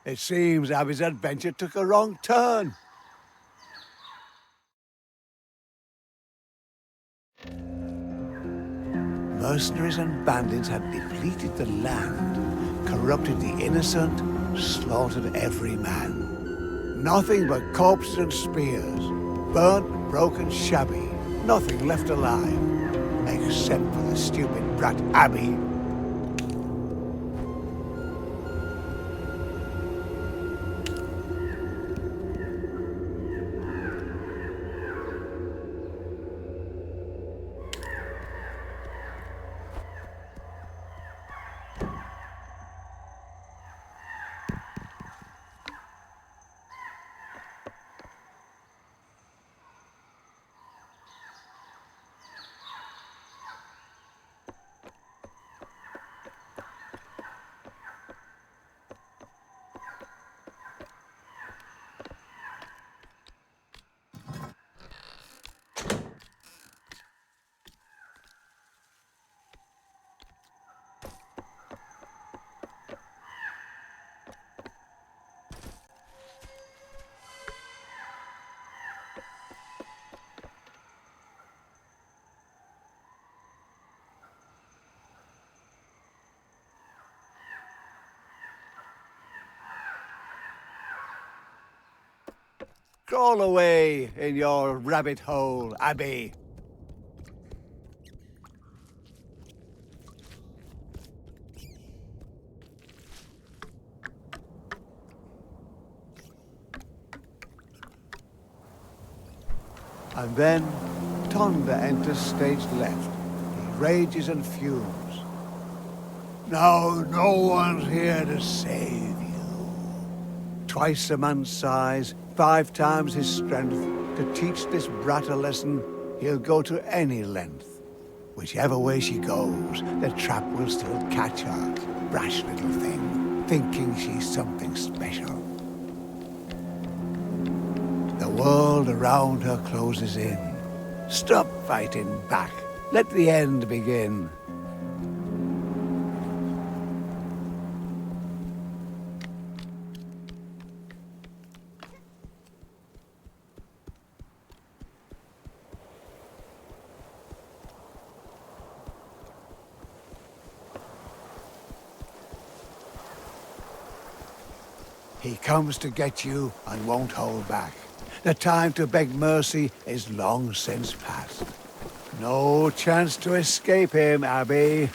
It seems Abby's adventure took a wrong turn. mercenaries and bandits had depleted the land, corrupted the innocent, slaughtered every man. Nothing but corpses and spears, burnt, broken, shabby, nothing left alive, except for the stupid brat Abby. Crawl away in your rabbit hole, Abby. And then Tonda enters stage left. He rages and fumes. Now no one's here to save you. Twice a man's size, 5 times his strength. To teach this brat a lesson, he'll go to any length. Whichever way she goes, the trap will still catch her. Brash little thing, thinking she's something special. The world around her closes in. Stop fighting back. Let the end begin. He comes to get you and won't hold back. The time to beg mercy is long since past. No chance to escape him, Abby.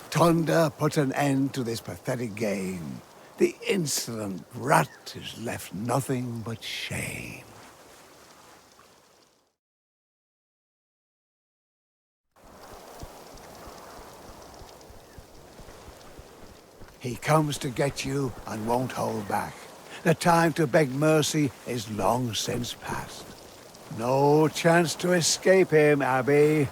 Tonda put an end to this pathetic game. The insolent brat is left nothing but shame. He comes to get you and won't hold back. The time to beg mercy is long since past. No chance to escape him, Abby.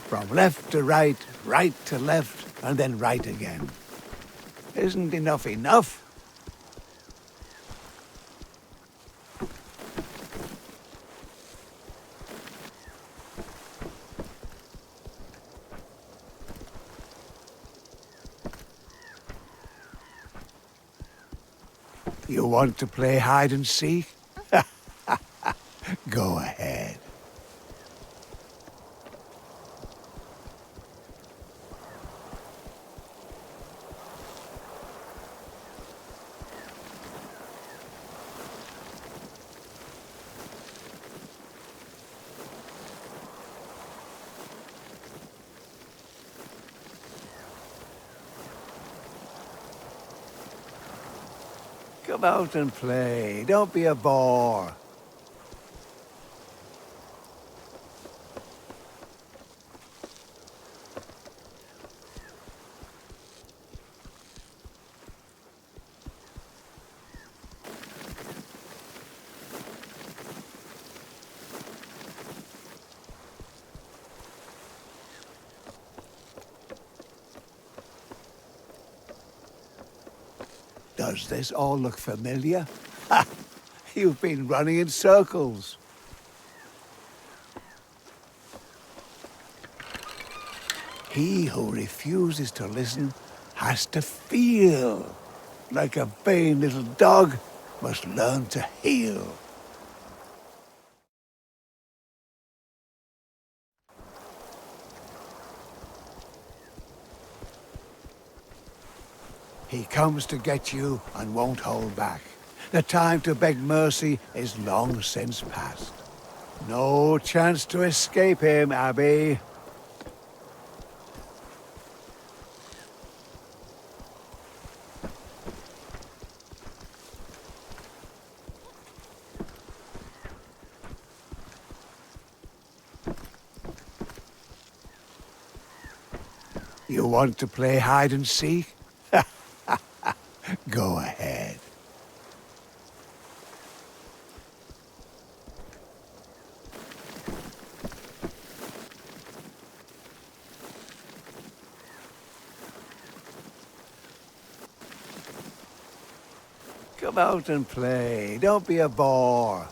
From left to right, right to left, and then right again. Isn't enough enough? You want to play hide and seek? Go ahead. Come out and play. Don't be a bore. Does this all look familiar? Ha! You've been running in circles. He who refuses to listen has to feel. Like a vain little dog must learn to heel. He comes to get you and won't hold back. The time to beg mercy is long since past. No chance to escape him, Abby. You want to play hide and seek? Go ahead. Come out and play. Don't be a bore.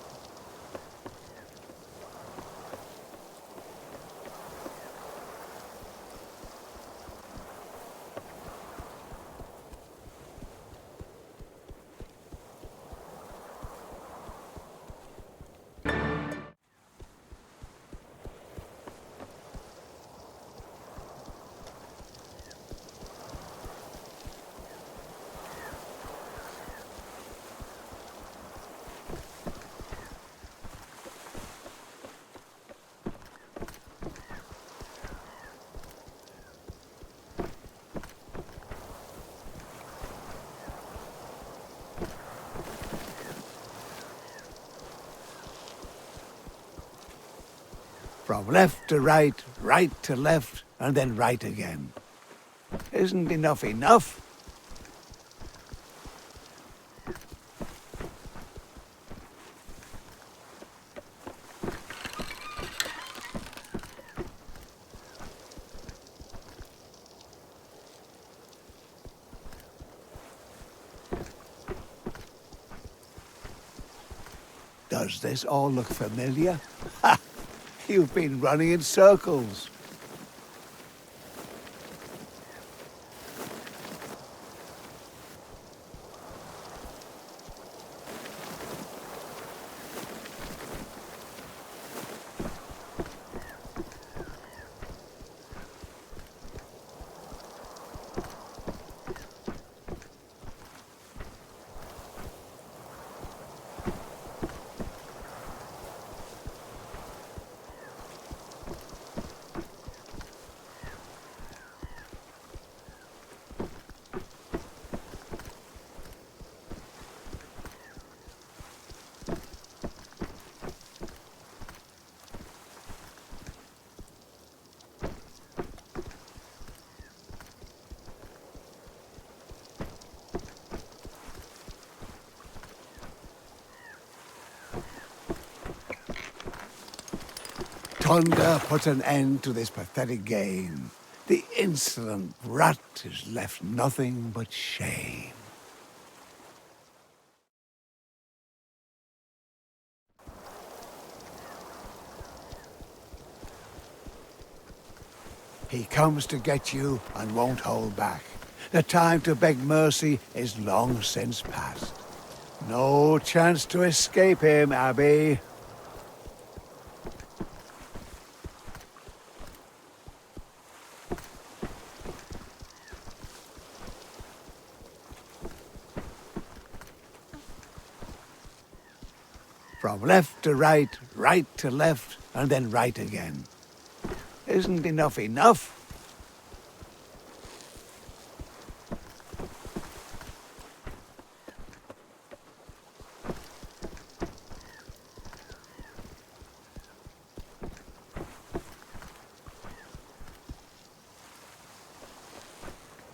From left to right, right to left, and then right again. Isn't enough enough? Does this all look familiar? Ha! You've been running in circles. Thunder put an end to this pathetic game. The insolent rat has left nothing but shame. He comes to get you and won't hold back. The time to beg mercy is long since past. No chance to escape him, Abby. From left to right, right to left, and then right again. Isn't enough enough?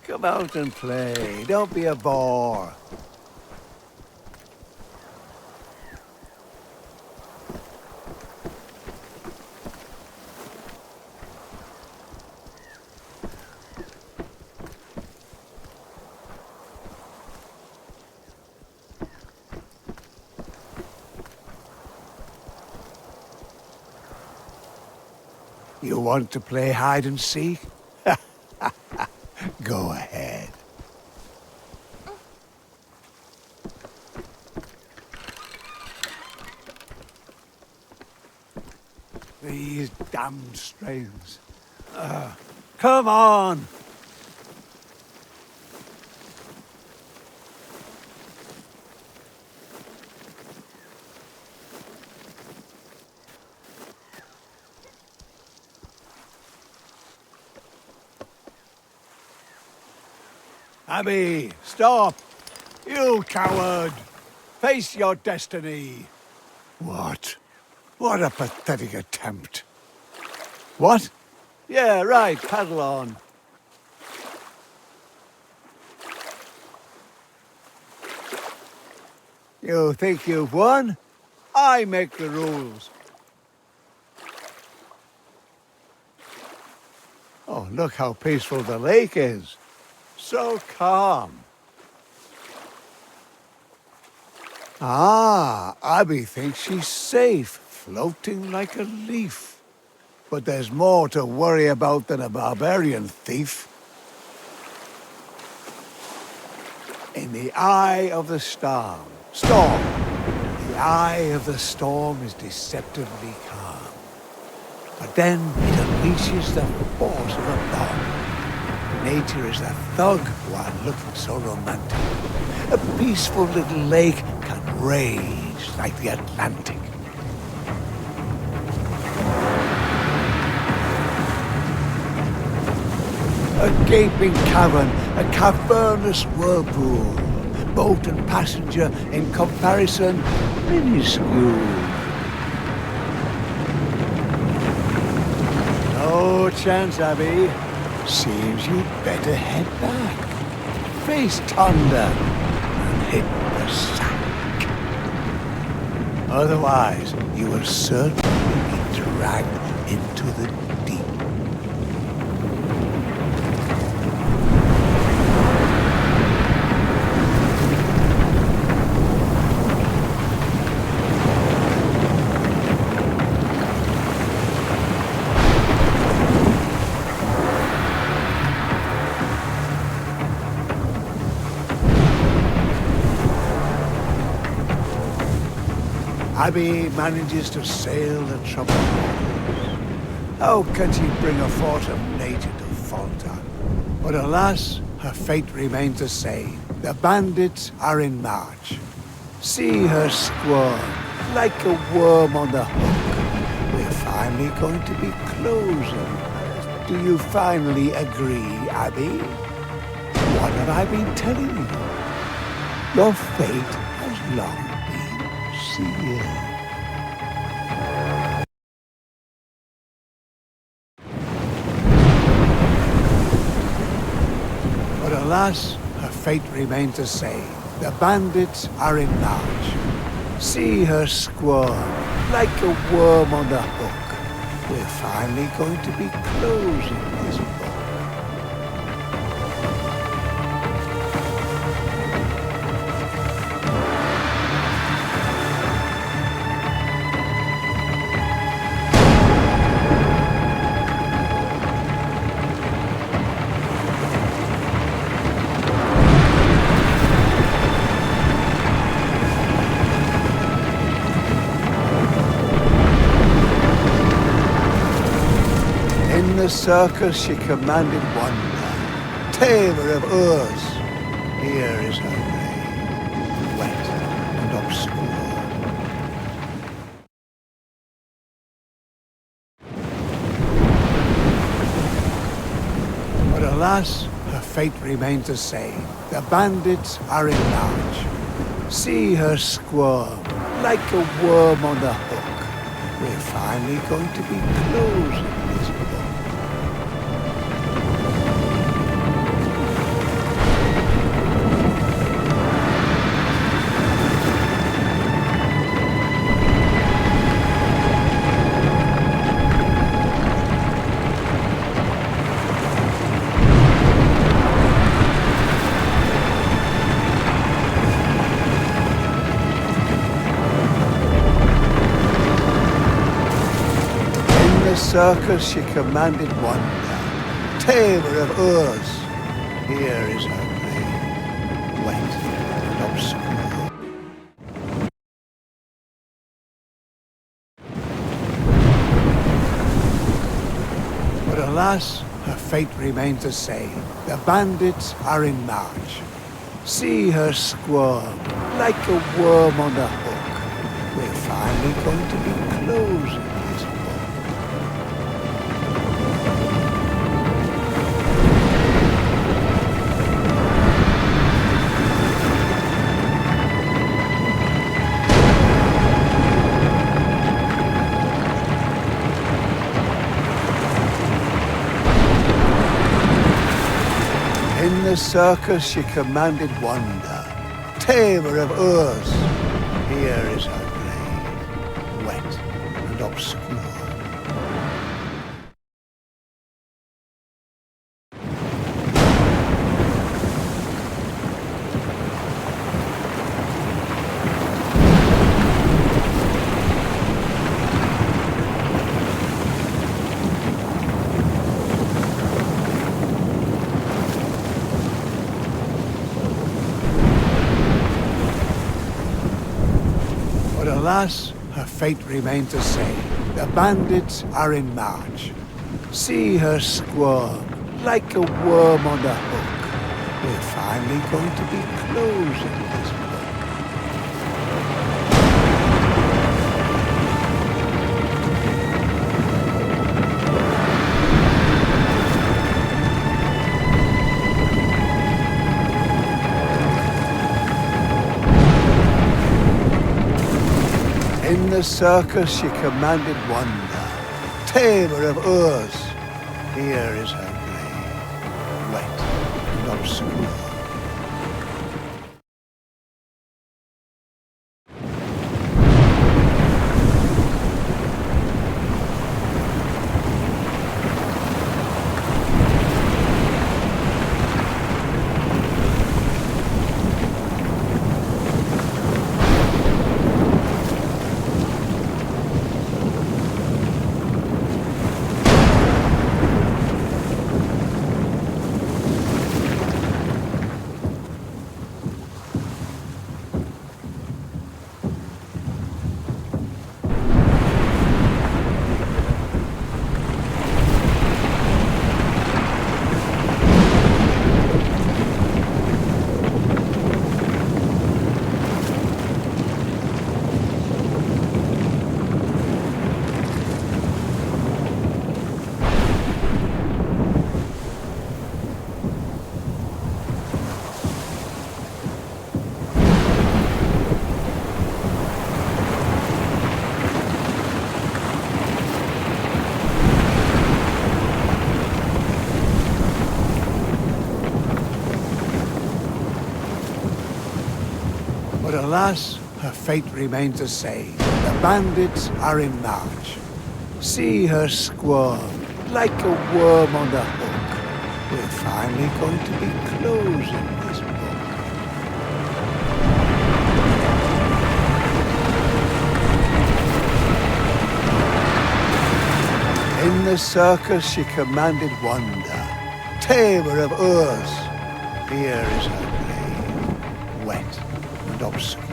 Come out and play. Don't be a bore. You want to play hide and seek? go ahead. These damned strains. Come on! Abby, stop! You coward! Face your destiny! What? What a pathetic attempt. What? Yeah, right, paddle on. You think you've won? I make the rules. Oh, look how peaceful the lake is. So calm. Ah, Abby thinks she's safe, floating like a leaf. But there's more to worry about than a barbarian thief. In the eye of the storm. The eye of the storm is deceptively calm. But then it unleashes the force of a bomb. Nature is a thug while looking so romantic. A peaceful little lake can rage like the Atlantic. A gaping cavern, a cavernous whirlpool. Boat and passenger in comparison, minuscule. No chance, Abby. Seems you'd better head back. Face thunder and hit the sack. Otherwise, you will certainly be dragged into the deep. Abby manages to sail the troubled waters. How can she bring a force of nature to falter? But alas, her fate remains the same. The bandits are in march. See her squirm, like a worm on the hook. We're finally going to be closing. Do you finally agree, Abby? What have I been telling you? Your fate has long sealed. But alas, her fate remains the same. The bandits are in march. See her squirm, like a worm on the hook. We're finally going to be closing this book. In the circus she commanded wonder, tamer of Urs. Here is her grave, wet and obscure. But alas, her fate remains the same. The bandits are in march. See her squirm, like a worm on the hook. We're finally going to be closing this book. In the circus she commanded wonder, tamer of Urs. Here is her grave, wet and obscure. But alas, her fate remains the same. The bandits are in march. See her squirm like a worm on a hook. We're finally going to be closing this book. In the circus she commanded wonder, tamer of Urs. Here is her grave, wet and obscure. But alas, her fate remains the same. The bandits are in march. See her squirm like a worm on a hook. We're finally going to be closing this book. In the circus she commanded wonder, tamer of Urs. Here is her grave, wet and obscure. But alas, her fate remains the same. The bandits are in march. See her squirm like a worm on a hook. We're finally going to be closing this book. In the circus she commanded wonder, tamer of Urs. Here is her grave, wet and obscure.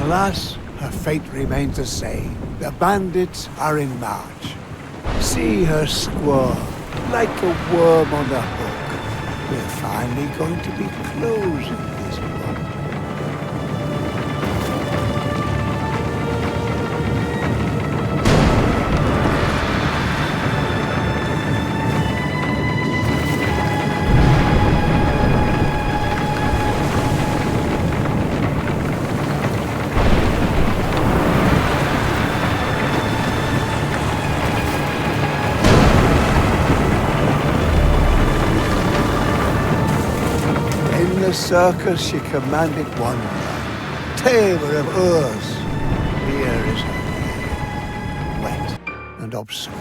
Alas, her fate remains the same. The bandits are in march. See her squirm like a worm on a hook. We're finally going to be closing this book. the circus she commanded wonder, tamer of Urs. Here is her name, wet and obscure.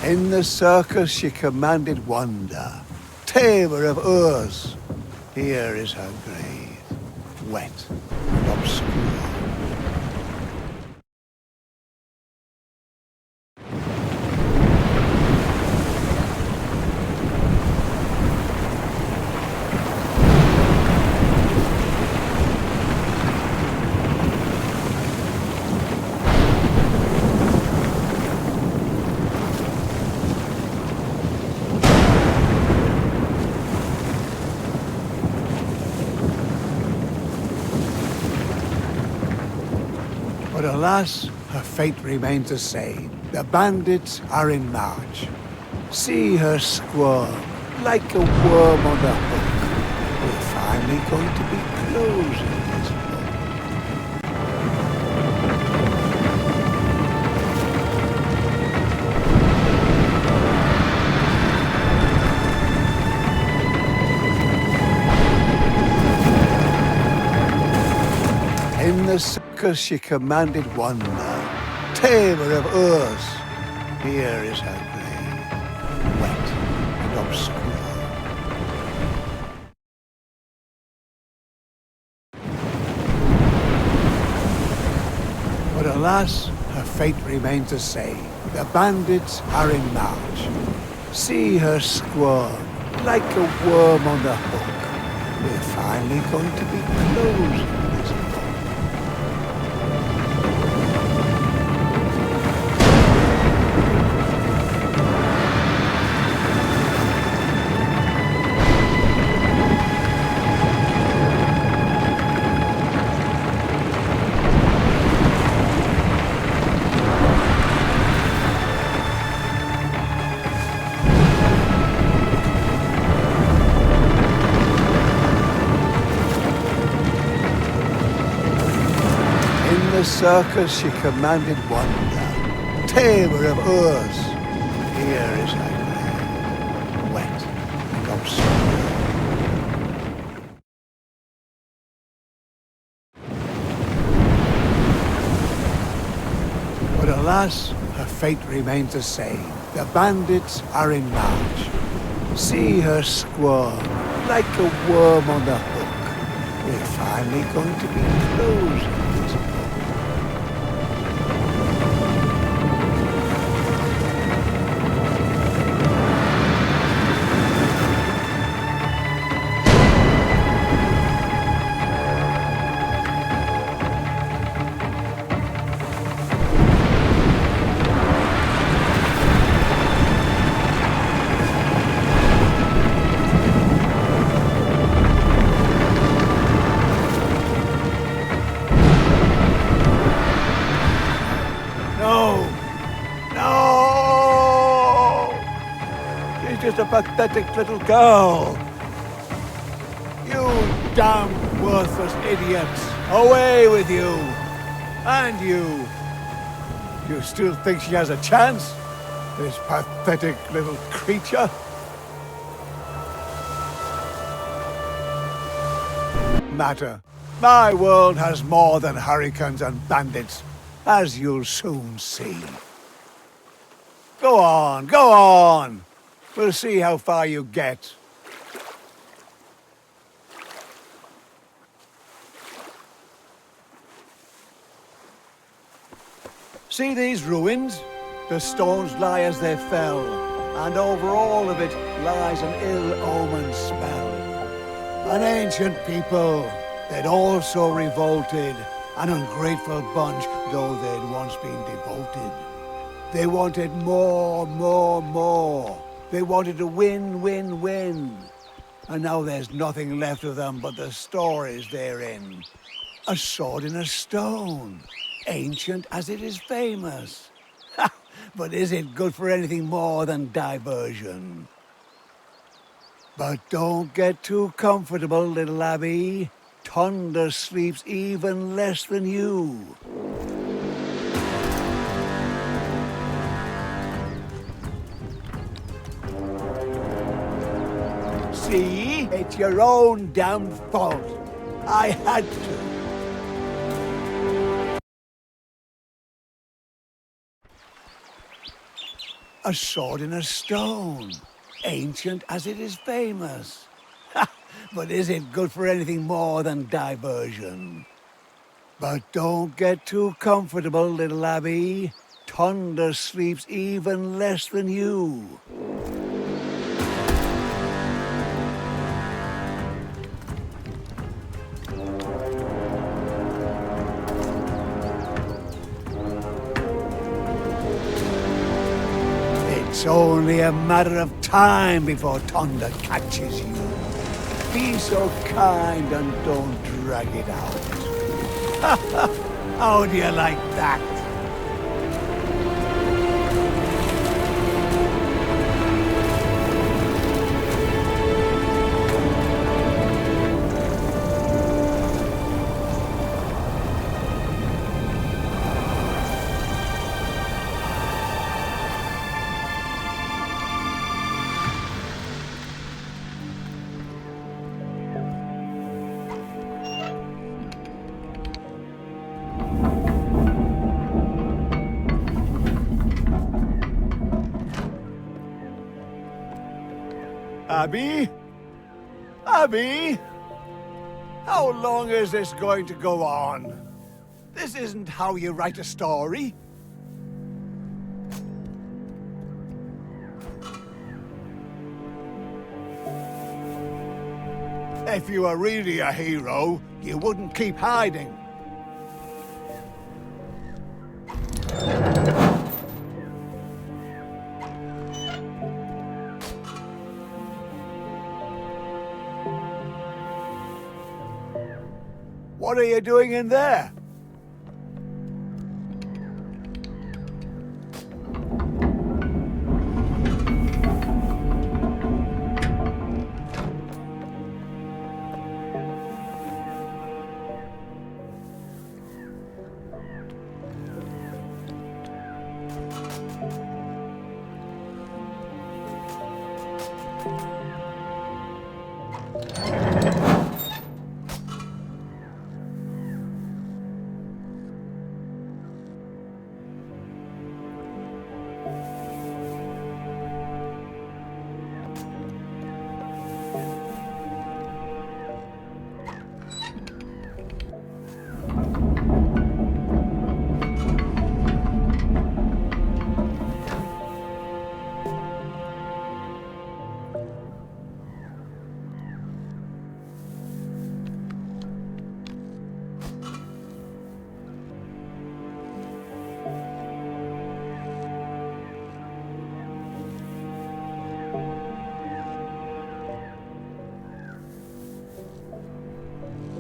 In the circus she commanded wonder, tamer of Urs. Here is her grave, wet and obscure. But alas, her fate remains the same. The bandits are in march. See her squirm like a worm on the hook. We're finally going to be closing this book. In the circus she commanded wonder, tamer of Urs. Here is her grave, wet and obscure. But alas, her fate remains the same. The bandits are in march. See her squirm like a worm on the hook. We're finally going to be closing this book. In the circus she commanded wonder, tamer of Urs. Here is her grave, wet and obscure. But alas, her fate remains the same. The bandits are in march. See her squirm like a worm on the hook. We're finally going to be closing this book. Just a pathetic little girl. You damn worthless idiots. Away with you. And you. You still think she has a chance? This pathetic little creature? Matter. My world has more than hurricanes and bandits, as you'll soon see. Go on, go on. We'll see how far you get. See these ruins? The stones lie as they fell, and over all of it lies an ill-omened spell. An ancient people, they'd also revolted, an ungrateful bunch, though they'd once been devoted. They wanted more, more, more. They wanted to win, win, win. And now there's nothing left of them but the stories they're in. A sword in a stone, ancient as it is famous. But is it good for anything more than diversion? But don't get too comfortable, little Abby. Thunder sleeps even less than you. See? It's your own damn fault. I had to. A sword in a stone, ancient as it is famous. But is it good for anything more than diversion? But don't get too comfortable, little Abby. Thunder sleeps even less than you. It's only a matter of time before Thunder catches you. Be so kind and don't drag it out. How do you like that? Abby? Abby? How long is this going to go on? This isn't how you write a story. If you were really a hero, you wouldn't keep hiding. What are you doing in there?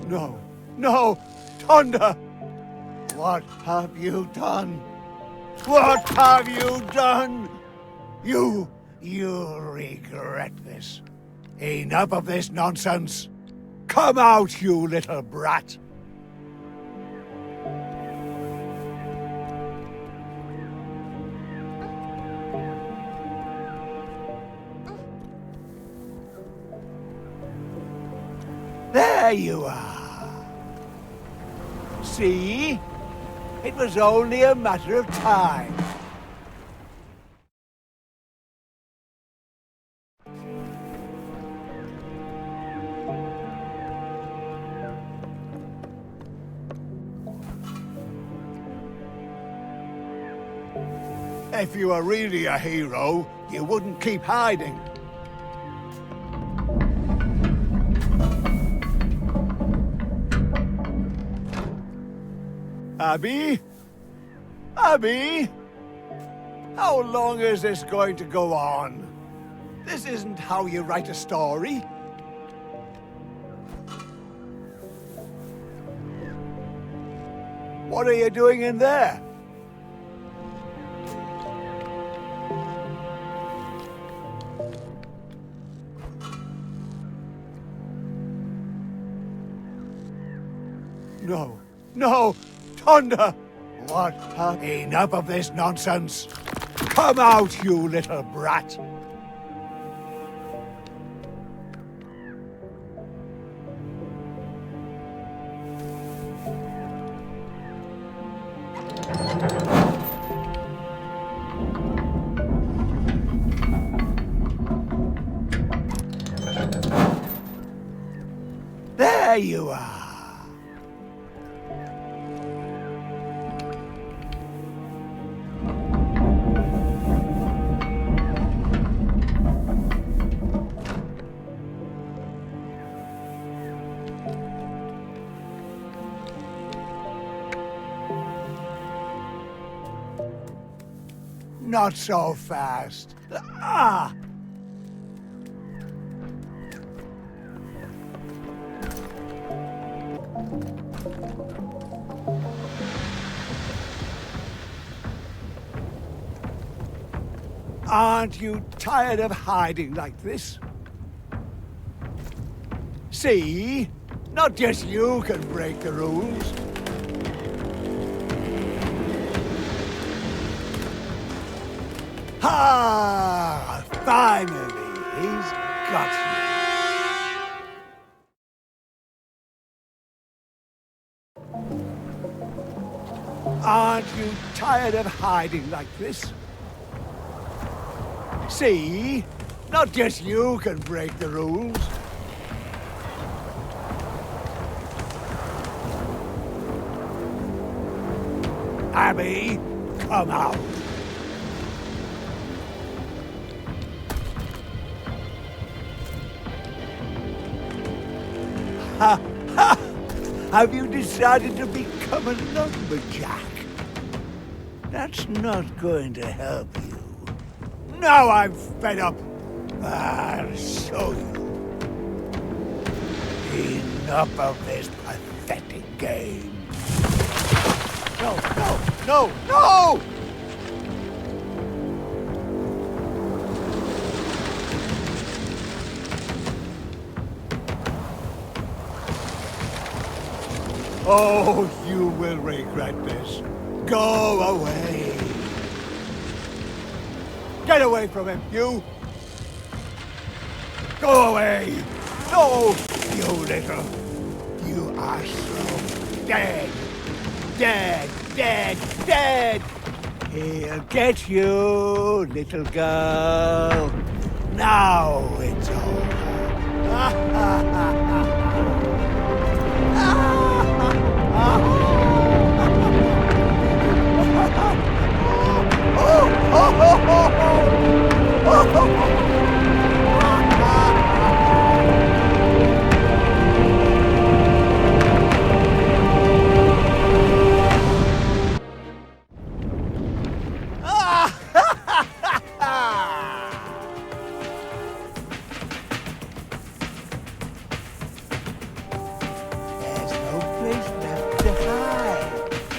No, no, Thunder! What have you done? What have you done? You'll regret this. Enough of this nonsense. Come out, you little brat. There you are. See? It was only a matter of time. If you were really a hero, you wouldn't keep hiding. Abby? Abby? How long is this going to go on? This isn't how you write a story. What are you doing in there? No, no, Thunder! What? Enough of this nonsense. Come out, you little brat. There you are. Not so fast. Ah! Aren't you tired of hiding like this? See? Not just you can break the rules. Ha! Finally, he's got you. Aren't you tired of hiding like this? See? Not just you can break the rules. Abby, come out. Ha! Ha! Have you decided to become a lumberjack? That's not going to help you. Now I'm fed up. I'll show you. Enough of this pathetic game. No, no, no, no! Oh, you will regret this. Go away. Get away from him, you! Go away! No, you little... You are so dead. Dead, dead, dead! He'll get you, little girl. Now it's over.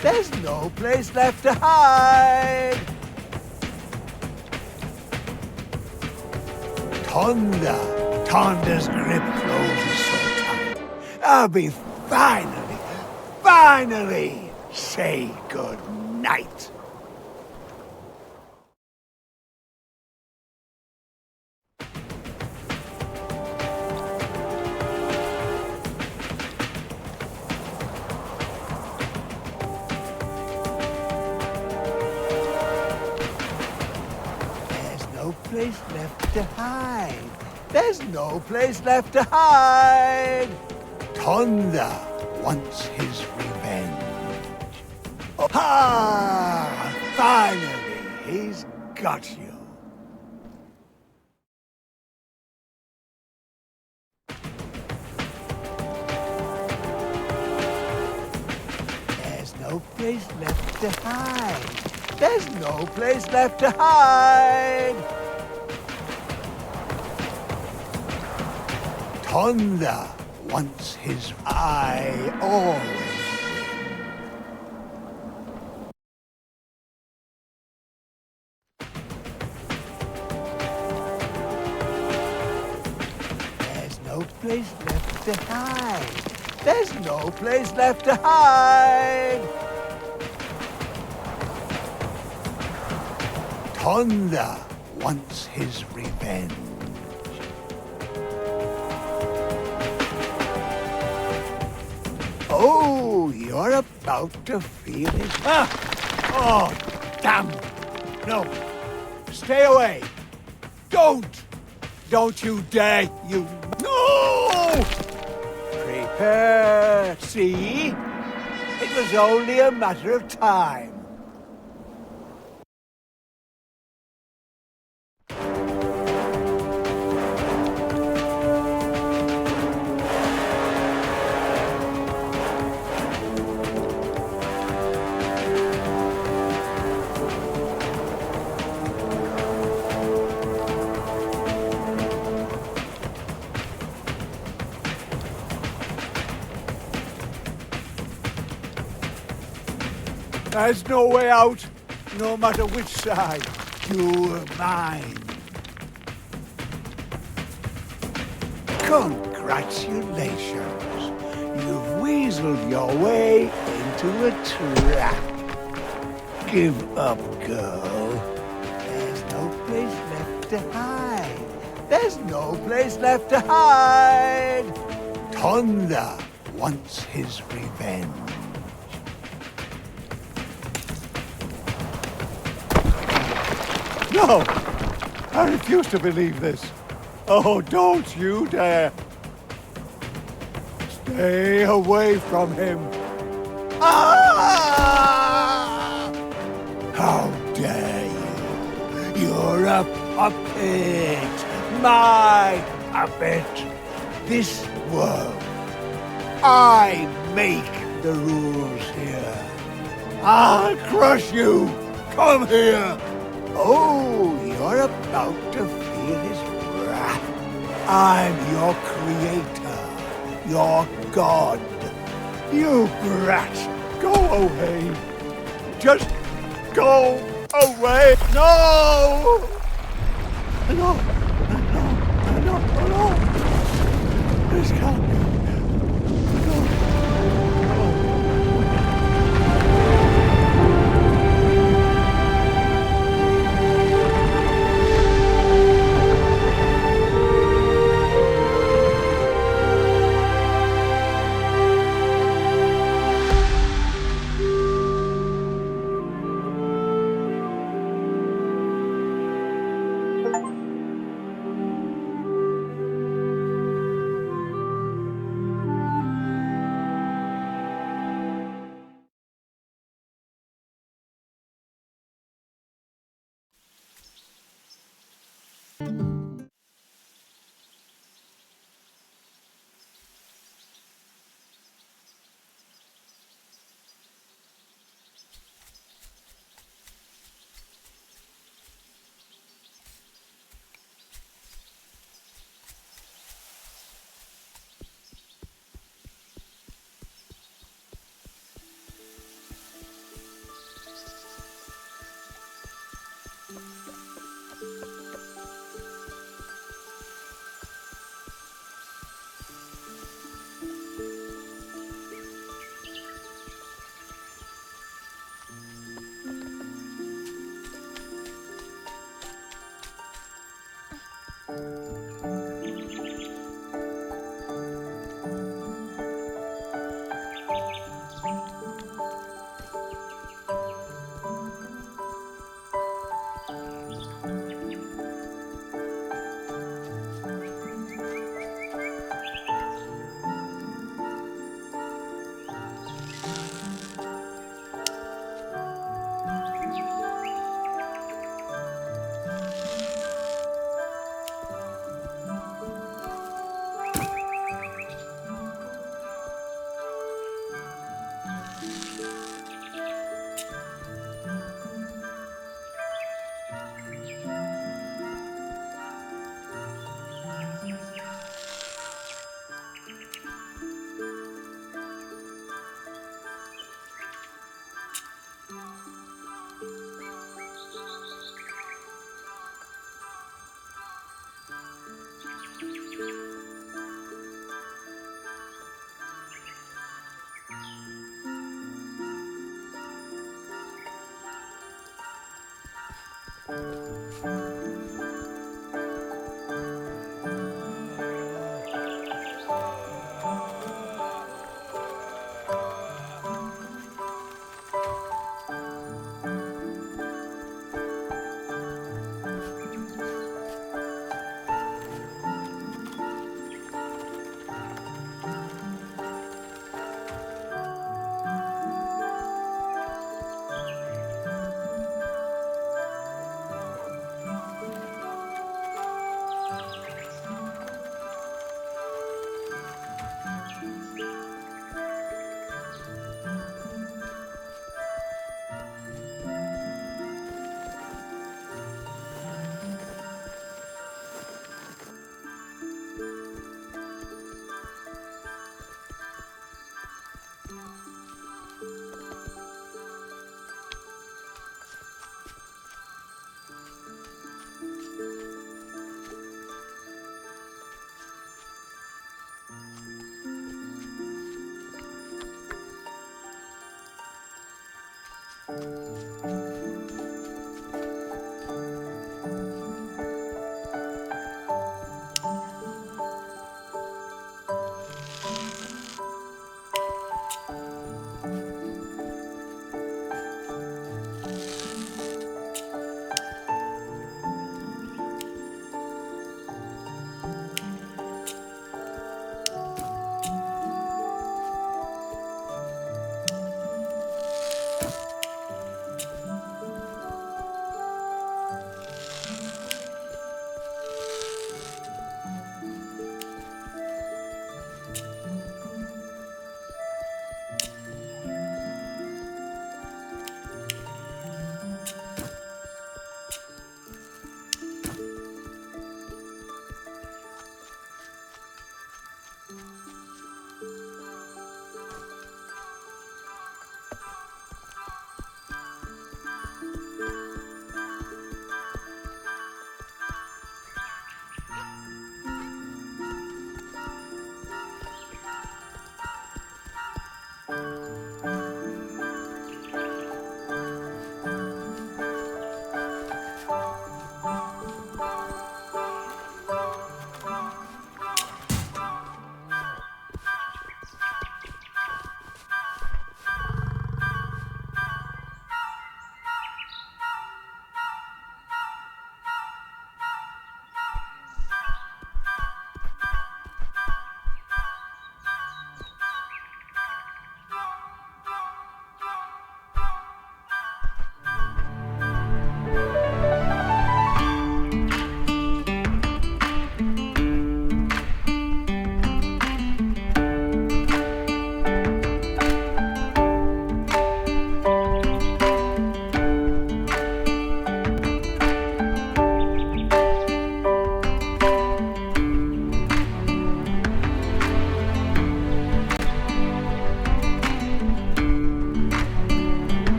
There's no place left to hide. Tonda's grip closes so tight. I'll be finally say good night. No place left to hide. There's no place left to hide. Tonda wants his revenge. Ah! Finally, he's got you. There's no place left to hide. There's no place left to hide. Tonda wants his eye always. There's no place left to hide. There's no place left to hide. Tonda wants his revenge. Oh, you're about to feel it. Ah! Oh, damn! No, stay away. Don't you dare, you... No! there, see? It was only a matter of time. There's no way out, no matter which side. You're mine. Congratulations. You've weaseled your way into a trap. Give up, girl. There's no place left to hide. There's no place left to hide. Thunder wants his revenge. No! I refuse to believe this. Oh, don't you dare. Stay away from him. Ah! How dare you? You're a puppet. My puppet. This world. I make the rules here. I'll crush you. Come here. Oh, you're about to feel his wrath. I'm your creator, your god. You brat, go away. Just go away. No! No! No! This can't be.